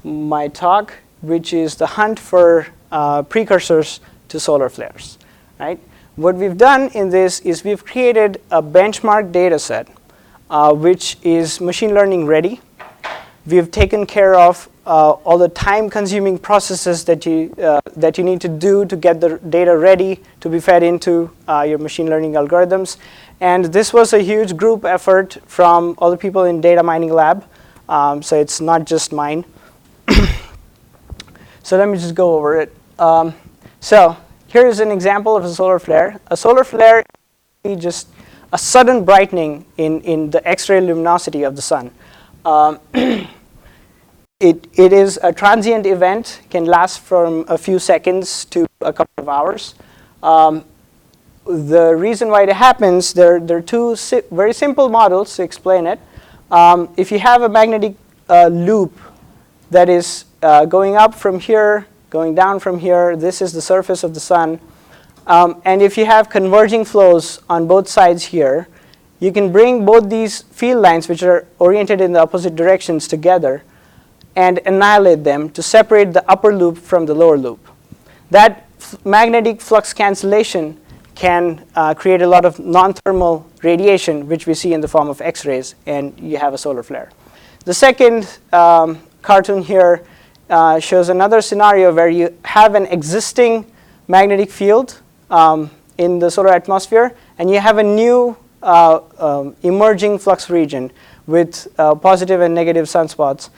my talk, which is the hunt for precursors to solar flares. Right? What we've done in this is we've created a benchmark data set which is machine learning ready. We've taken care of all the time-consuming processes that you need to do to get the data ready to be fed into your machine learning algorithms. And this was a huge group effort from all the people in data mining lab. So it's not just mine. So let me just go over it. So here is an example of a solar flare. A solar flare is just a sudden brightening in the X-ray luminosity of the sun. It is a transient event, can last from a few seconds to a couple of hours. The reason why it happens, there are two very simple models to explain it. If you have a magnetic loop that is going up from here, going down from here, this is the surface of the sun. And if you have converging flows on both sides here, you can bring both these field lines, which are oriented in the opposite directions, together and annihilate them to separate the upper loop from the lower loop. That magnetic flux cancellation can create a lot of non-thermal radiation, which we see in the form of X-rays, and you have a solar flare. The second cartoon here shows another scenario where you have an existing magnetic field in the solar atmosphere, and you have a new emerging flux region, with positive and negative sunspots,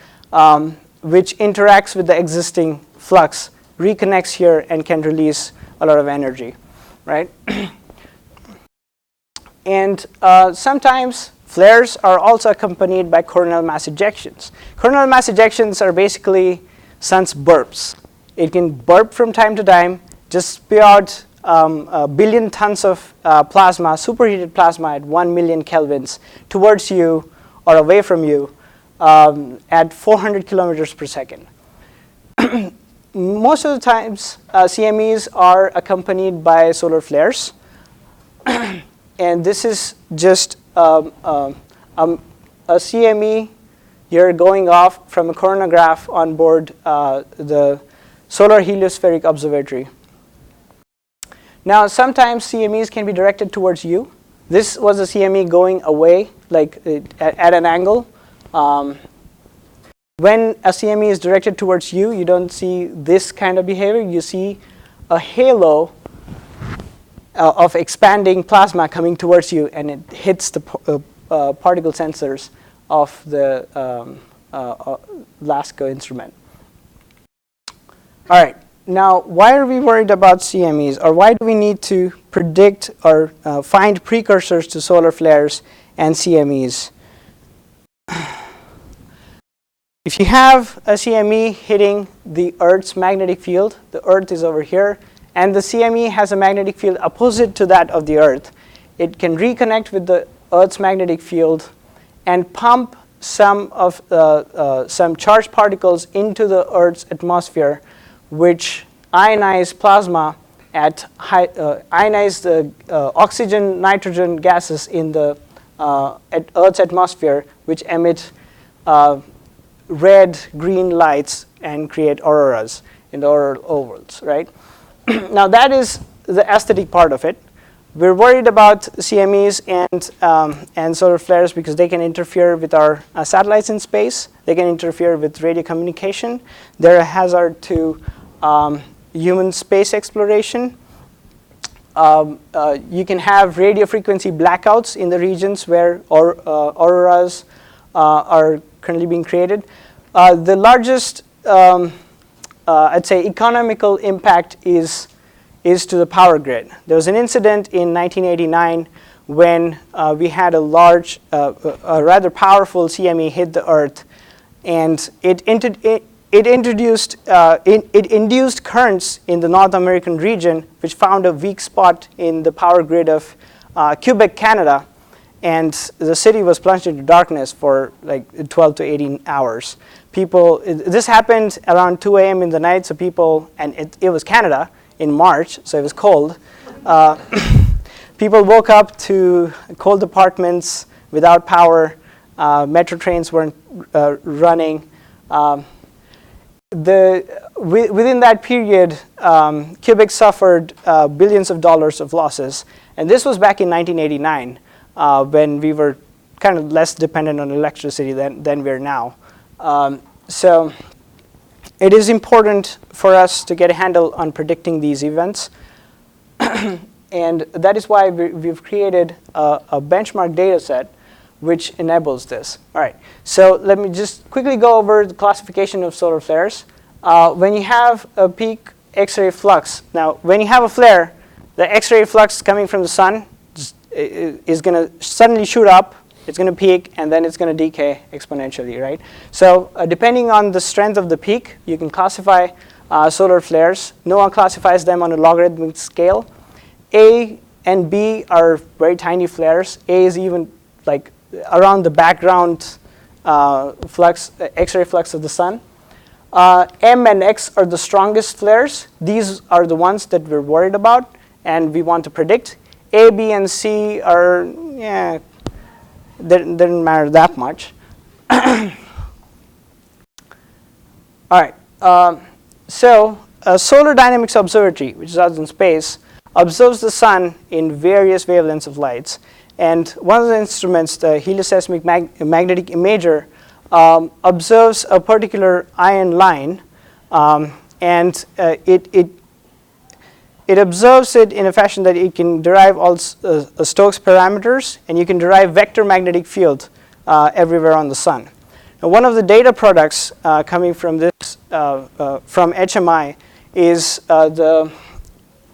which interacts with the existing flux, reconnects here, and can release a lot of energy, right? And sometimes flares are also accompanied by coronal mass ejections. Coronal mass ejections are basically sun's burps. It can burp from time to time, just spew out a billion tons of plasma, superheated plasma at 1 million kelvins towards you or away from you at 400 kilometers per second. Most of the times, CMEs are accompanied by solar flares. And this is just a CME here going off from a coronagraph on board the Solar Heliospheric Observatory. Now, sometimes CMEs can be directed towards you. This was a CME going away, like at an angle. When a CME is directed towards you, you don't see this kind of behavior. You see a halo of expanding plasma coming towards you, and it hits the particle sensors of the LASCO instrument. All right. Now, why are we worried about CMEs, or why do we need to predict or find precursors to solar flares and CMEs? If you have a CME hitting the Earth's magnetic field, the Earth is over here, and the CME has a magnetic field opposite to that of the Earth, it can reconnect with the Earth's magnetic field and pump some charged particles into the Earth's atmosphere, which ionize plasma ionize the oxygen, nitrogen gases in the Earth's atmosphere, which emit red, green lights and create auroras in the auroral ovals, right? Now, that is the aesthetic part of it. We're worried about CMEs and solar flares because they can interfere with our satellites in space. They can interfere with radio communication. They're a hazard to human space exploration. You can have radio frequency blackouts in the regions where auroras are currently being created. The largest, I'd say, economical impact is to the power grid. There was an incident in 1989 when we had a large, a rather powerful CME hit the Earth, and it induced currents in the North American region, which found a weak spot in the power grid of Quebec, Canada, and the city was plunged into darkness for like 12 to 18 hours. This happened around 2 a.m. in the night, so and it was Canada in March, so it was cold. People woke up to cold apartments without power. Metro trains weren't running. Within that period, Quebec suffered billions of dollars of losses. And this was back in 1989, when we were kind of less dependent on electricity than we're now. So it is important for us to get a handle on predicting these events. And that is why we've created a benchmark data set which enables this. All right, so let me just quickly go over the classification of solar flares. When you have a peak X-ray flux, now when you have a flare, the X-ray flux coming from the sun is going to suddenly shoot up, it's going to peak, and then it's going to decay exponentially, right? So depending on the strength of the peak, you can classify solar flares. No one classifies them on a logarithmic scale. A and B are very tiny flares. A is even like around the background flux, X-ray flux of the sun. M and X are the strongest flares. These are the ones that we're worried about and we want to predict. A, B, and C are, yeah, they didn't matter that much. All right, so a solar dynamics observatory, which is out in space, observes the sun in various wavelengths of lights. And one of the instruments, the Helioseismic magnetic imager, observes a particular ion line, and it observes it in a fashion that it can derive all Stokes parameters, and you can derive vector magnetic field everywhere on the sun. Now, one of the data products coming from this, from HMI, is the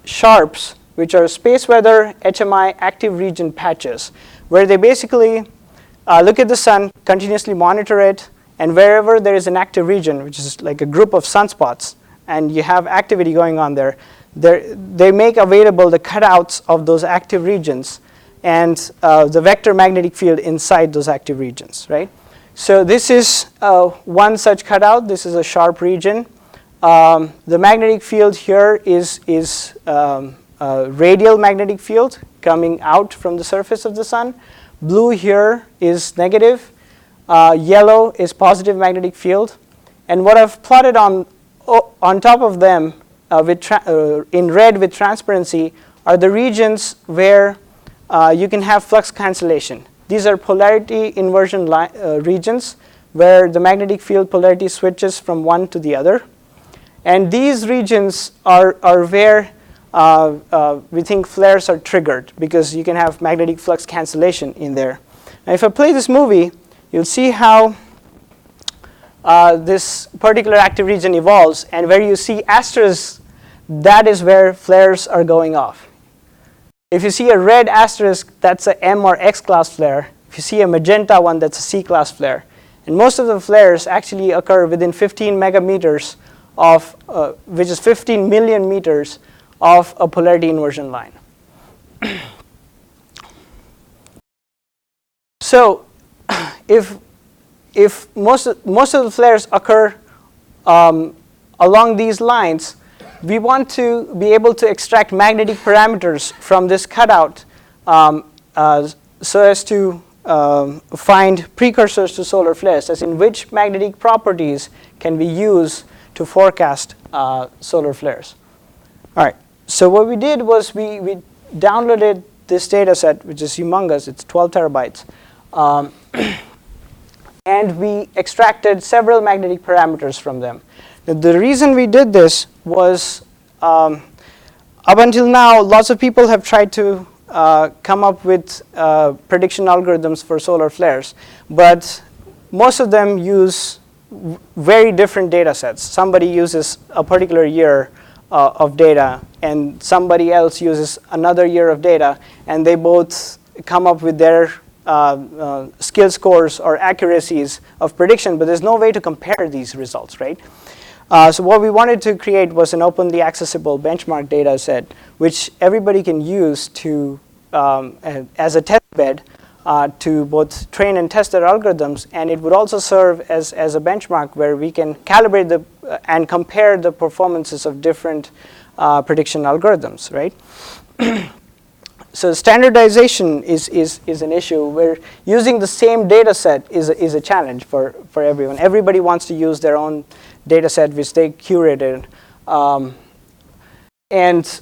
SHARPs, which are space weather HMI active region patches, where they basically look at the sun, continuously monitor it, and wherever there is an active region, which is like a group of sunspots, and you have activity going on there, they make available the cutouts of those active regions and the vector magnetic field inside those active regions, right? So this is one such cutout. This is a SHARP region. The magnetic field here is radial magnetic field coming out from the surface of the sun. Blue here is negative. Yellow is positive magnetic field. And what I've plotted on top of them in red with transparency are the regions where you can have flux cancellation. These are polarity inversion regions where the magnetic field polarity switches from one to the other. And these regions are where we think flares are triggered, because you can have magnetic flux cancellation in there. Now, if I play this movie, you'll see how this particular active region evolves, and where you see asterisks, that is where flares are going off. If you see a red asterisk, that's a M or X class flare. If you see a magenta one, that's a C class flare. And most of the flares actually occur within 15 megameters of, which is 15 million meters of a polarity inversion line. So if most of the flares occur along these lines, we want to be able to extract magnetic parameters from this cutout so as to find precursors to solar flares, as in which magnetic properties can we use to forecast solar flares. All right, so what we did was we downloaded this data set, which is humongous. It's 12 terabytes. And we extracted several magnetic parameters from them. The reason we did this was, up until now, lots of people have tried to come up with prediction algorithms for solar flares, but most of them use very different data sets. Somebody uses a particular year of data, and somebody else uses another year of data, and they both come up with their skill scores or accuracies of prediction, but there's no way to compare these results, right? So what we wanted to create was an openly accessible benchmark data set, which everybody can use to as a test bed to both train and test their algorithms, and it would also serve as a benchmark where we can calibrate and compare the performances of different prediction algorithms, right? So standardization is an issue where using the same data set is a challenge for everyone. Everybody wants to use their own data set which they curated, and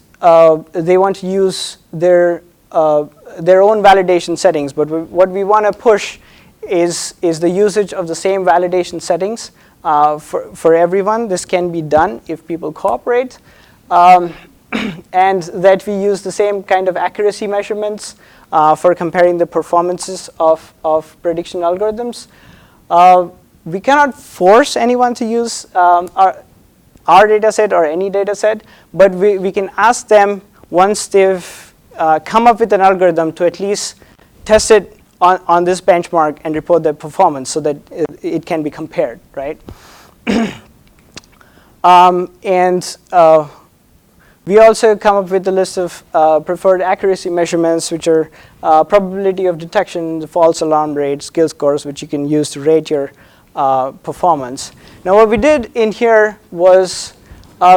they want to use their own validation settings. But what we want to push is the usage of the same validation settings for everyone. This can be done if people cooperate. And that we use the same kind of accuracy measurements for comparing the performances of prediction algorithms. We cannot force anyone to use our data set or any data set, but we can ask them, once they've come up with an algorithm, to at least test it on this benchmark and report their performance so that it can be compared, right? We also come up with a list of preferred accuracy measurements, which are probability of detection, the false alarm rate, skill scores, which you can use to rate your performance. Now, what we did in here was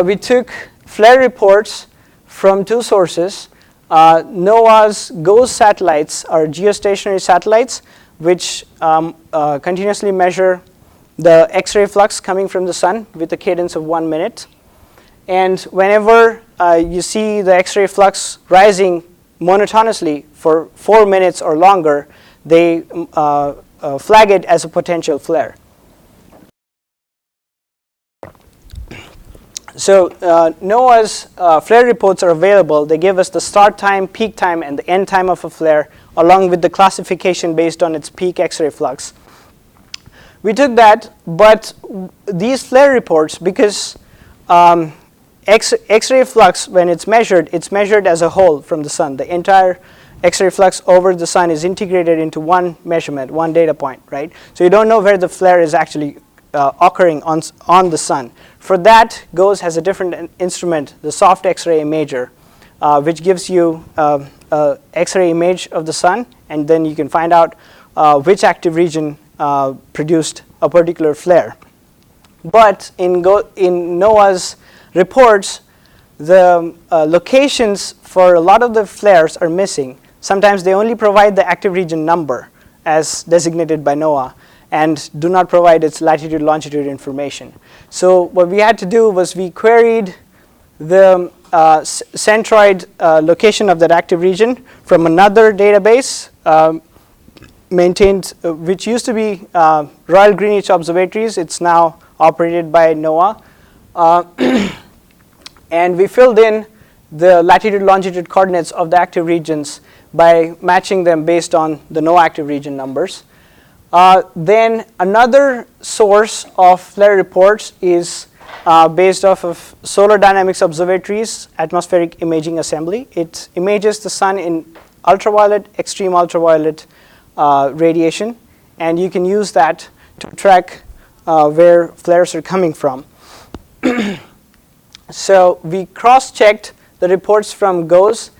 we took flare reports from two sources. NOAA's GOES satellites are geostationary satellites, which continuously measure the X-ray flux coming from the sun with a cadence of 1 minute. And whenever you see the X-ray flux rising monotonously for 4 minutes or longer, they flag it as a potential flare. So NOAA's flare reports are available. They give us the start time, peak time, and the end time of a flare, along with the classification based on its peak X-ray flux. We took that, but these flare reports, because X-ray flux, when it's measured as a whole from the sun. The entire X-ray flux over the sun is integrated into one measurement, one data point, right? So you don't know where the flare is actually occurring on the sun. For that, GOES has a different instrument, the soft X-ray imager, which gives you an X-ray image of the sun, and then you can find out which active region produced a particular flare. But in NOAA's reports, the locations for a lot of the flares are missing. Sometimes they only provide the active region number as designated by NOAA and do not provide its latitude, longitude information. So what we had to do was we queried the centroid location of that active region from another database maintained, which used to be Royal Greenwich Observatories. It's now operated by NOAA. And we filled in the latitude, longitude coordinates of the active regions by matching them based on the NOAA active region numbers. Then another source of flare reports is based off of Solar Dynamics Observatory's Atmospheric Imaging Assembly. It images the sun in ultraviolet, extreme ultraviolet radiation, and you can use that to track where flares are coming from. So we cross-checked the reports from GOES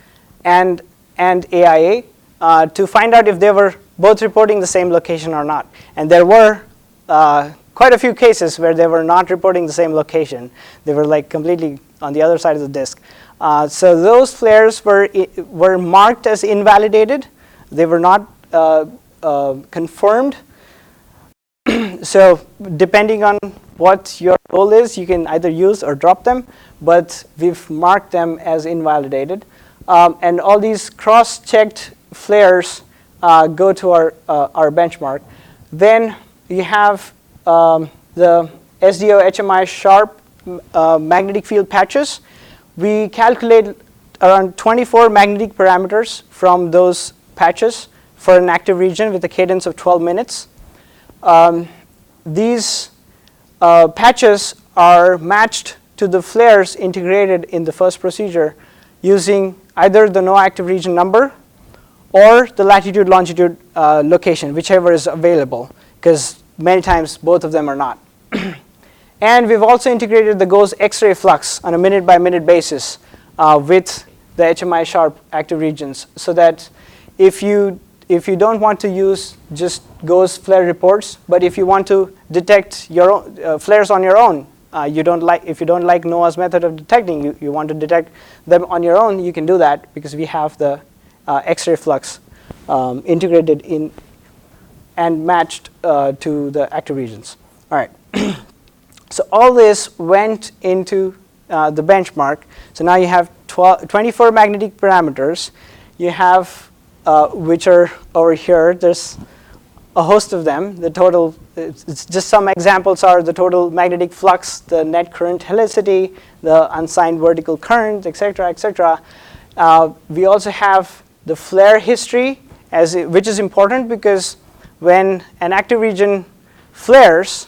and AIA to find out if they were both reporting the same location or not. And there were quite a few cases where they were not reporting the same location. They were like completely on the other side of the disk. So those flares were marked as invalidated. They were not confirmed. So depending on what your goal is, you can either use or drop them, but we've marked them as invalidated. And all these cross-checked flares go to our benchmark. Then you have the SDO HMI sharp magnetic field patches. We calculate around 24 magnetic parameters from those patches for an active region with a cadence of 12 minutes. These patches are matched to the flares integrated in the first procedure using either the NOAA active region number or the latitude, longitude location, whichever is available, because many times both of them are not. And we've also integrated the GOES X-ray flux on a minute-by-minute basis with the HMI sharp active regions, so that if you don't want to use just GOES flare reports, but if you want to detect your own, flares on your own, if you don't like NOAA's method of detecting, you want to detect them on your own, you can do that because we have the X-ray flux integrated in and matched to the active regions. All right. So all this went into the benchmark. So now you have 24 magnetic parameters. You have which are over here. There's a host of them. The total, it's just some examples are the total magnetic flux, the net current helicity, the unsigned vertical current, etc., etc. We also have the flare history, which is important because when an active region flares,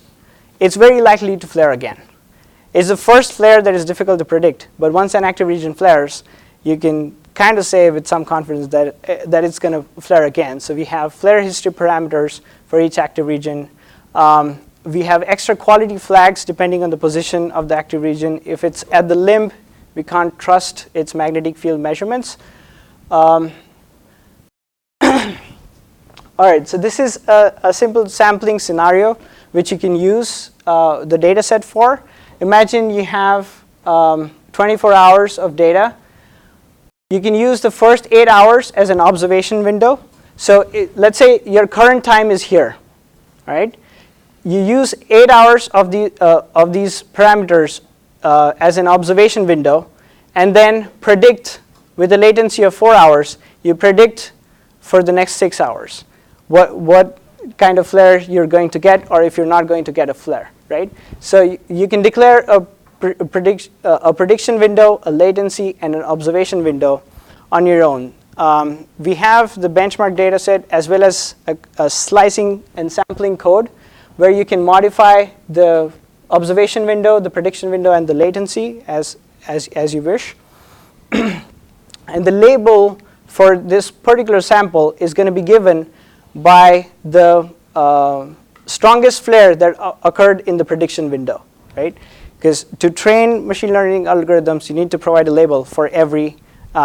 it's very likely to flare again. It's the first flare that is difficult to predict, but once an active region flares, you can kind of say with some confidence that it's going to flare again. So we have flare history parameters for each active region. We have extra quality flags depending on the position of the active region. If it's at the limb, we can't trust its magnetic field measurements. All right, so this is a simple sampling scenario which you can use the data set for. Imagine you have 24 hours of data. You can use the first 8 hours as an observation window. So let's say your current time is here, right? You use 8 hours of these parameters as an observation window, and then predict with a latency of 4 hours. You predict for the next 6 hours what kind of flare you're going to get, or if you're not going to get a flare, right? So you can declare a prediction window, a latency, and an observation window on your own. We have the benchmark data set as well as a slicing and sampling code where you can modify the observation window, the prediction window, and the latency as you wish. And the label for this particular sample is going to be given by the strongest flare that occurred in the prediction window, right? Because to train machine learning algorithms, you need to provide a label for every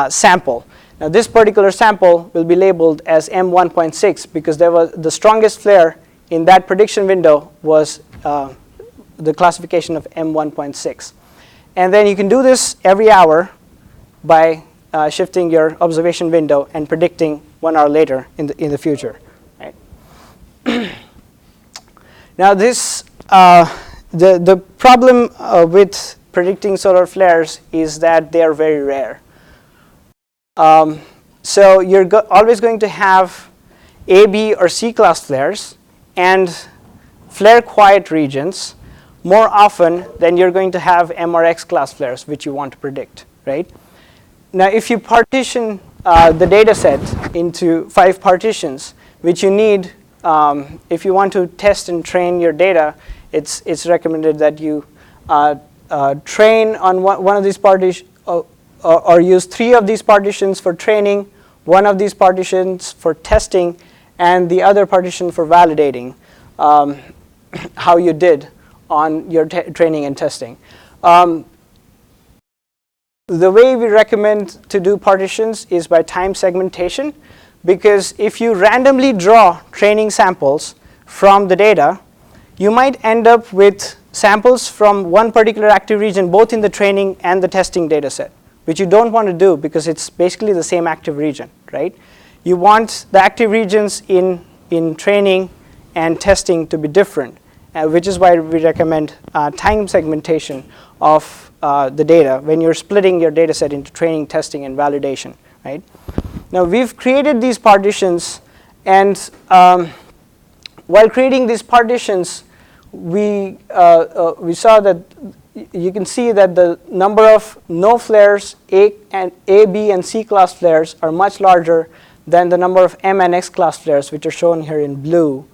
sample. Now, this particular sample will be labeled as M1.6 because there was the strongest flare in that prediction window was the classification of M1.6. And then you can do this every hour by shifting your observation window and predicting 1 hour later in the future. Right? Now, this the problem with predicting solar flares is that they are very rare. So you're always going to have A, B, or C class flares and flare quiet regions more often than you're going to have M or X class flares, which you want to predict, right? Now, if you partition the data set into 5 partitions, which you need if you want to test and train your data, it's recommended that you train on one of these partitions or use 3 of these partitions for training, 1 of these partitions for testing, and the other partition for validating how you did on your training and testing. The way we recommend to do partitions is by time segmentation, because if you randomly draw training samples from the data, you might end up with samples from one particular active region both in the training and the testing data set, which you don't want to do because it's basically the same active region, right? You want the active regions in training and testing to be different, which is why we recommend time segmentation of the data when you're splitting your data set into training, testing, and validation, right? Now, we've created these partitions, and while creating these partitions, we saw that you can see that the number of no flares, A, B, and C class flares are much larger than the number of M and X class flares, which are shown here in blue.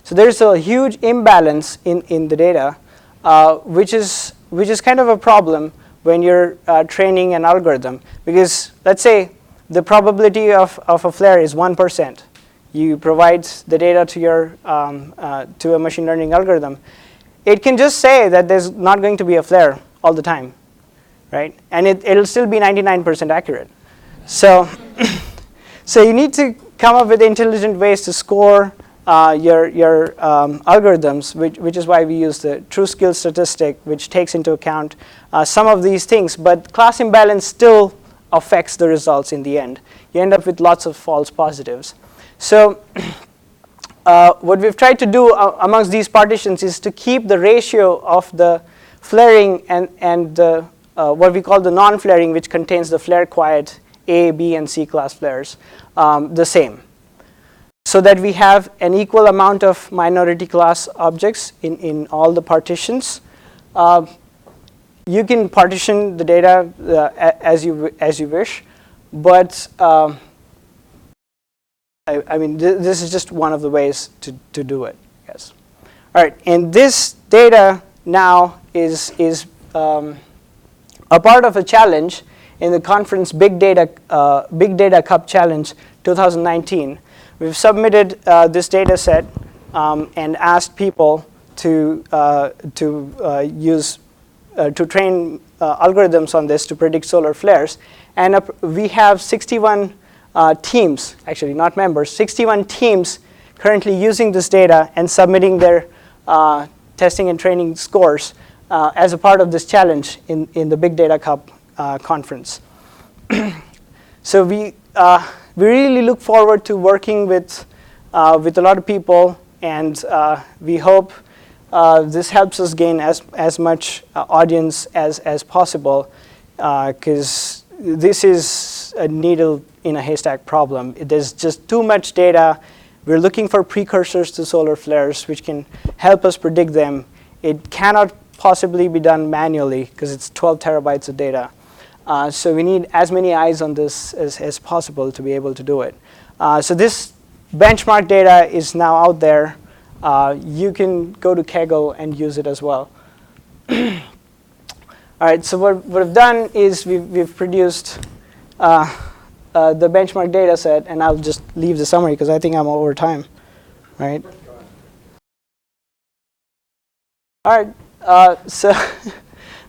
So there's a huge imbalance in the data, which is kind of a problem when you're training an algorithm, because let's say the probability of a flare is 1%. You provide the data to your to a machine learning algorithm. It can just say that there's not going to be a flare all the time, right? And it'll still be 99% accurate. So, so you need to come up with intelligent ways to score your algorithms, which is why we use the true skill statistic, which takes into account some of these things. But class imbalance still affects the results in the end. You end up with lots of false positives. So what we've tried to do amongst these partitions is to keep the ratio of the flaring and what we call the non-flaring, which contains the flare quiet A, B, and C class flares, the same, so that we have an equal amount of minority class objects in all the partitions. You can partition the data as you wish, but I mean, this is just one of the ways to do it. Yes. All right, and this data now is a part of a challenge in the conference Big Data Cup Challenge 2019. We've submitted this data set and asked people to train algorithms on this to predict solar flares, and we have 61 teams, actually not members, 61 teams currently using this data and submitting their testing and training scores as a part of this challenge in the Big Data Cup conference. So we really look forward to working with a lot of people, and we hope this helps us gain as much audience as possible, because this is a needle in a haystack problem. There's just too much data. We're looking for precursors to solar flares which can help us predict them. It cannot possibly be done manually because it's 12 terabytes of data. So we need as many eyes on this as possible to be able to do it. So this benchmark data is now out there. You can go to Kaggle and use it as well. All right, so what we've done is we've produced the benchmark data set, and I'll just leave the summary because I think I'm over time. Right? All right, so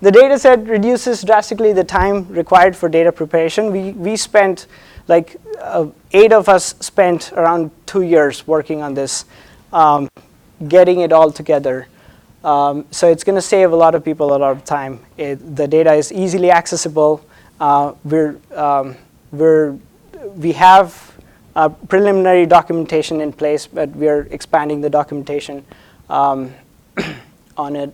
the data set reduces drastically the time required for data preparation. We spent, like 8 of us spent around 2 years working on this, getting it all together. So it's going to save a lot of people a lot of time. The data is easily accessible. We have preliminary documentation in place, but we're expanding the documentation on it.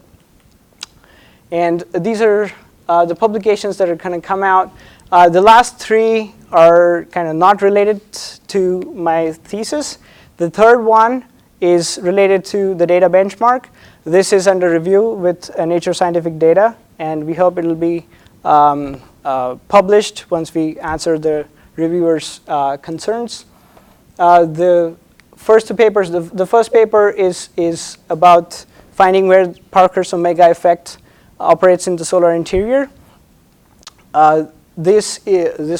And these are the publications that are going to come out. The last 3 are kind of not related to my thesis. The third one is related to the data benchmark. This is under review with Nature Scientific Data, and we hope it will be published once we answer the reviewers' concerns. The first 2 papers, the first paper is about finding where Parker's omega effect operates in the solar interior. This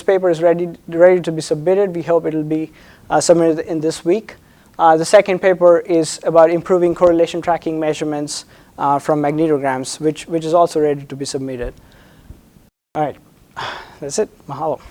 paper is ready to be submitted. We hope it will be submitted in this week. The second paper is about improving correlation tracking measurements from magnetograms, which is also ready to be submitted. All right, that's it. Mahalo.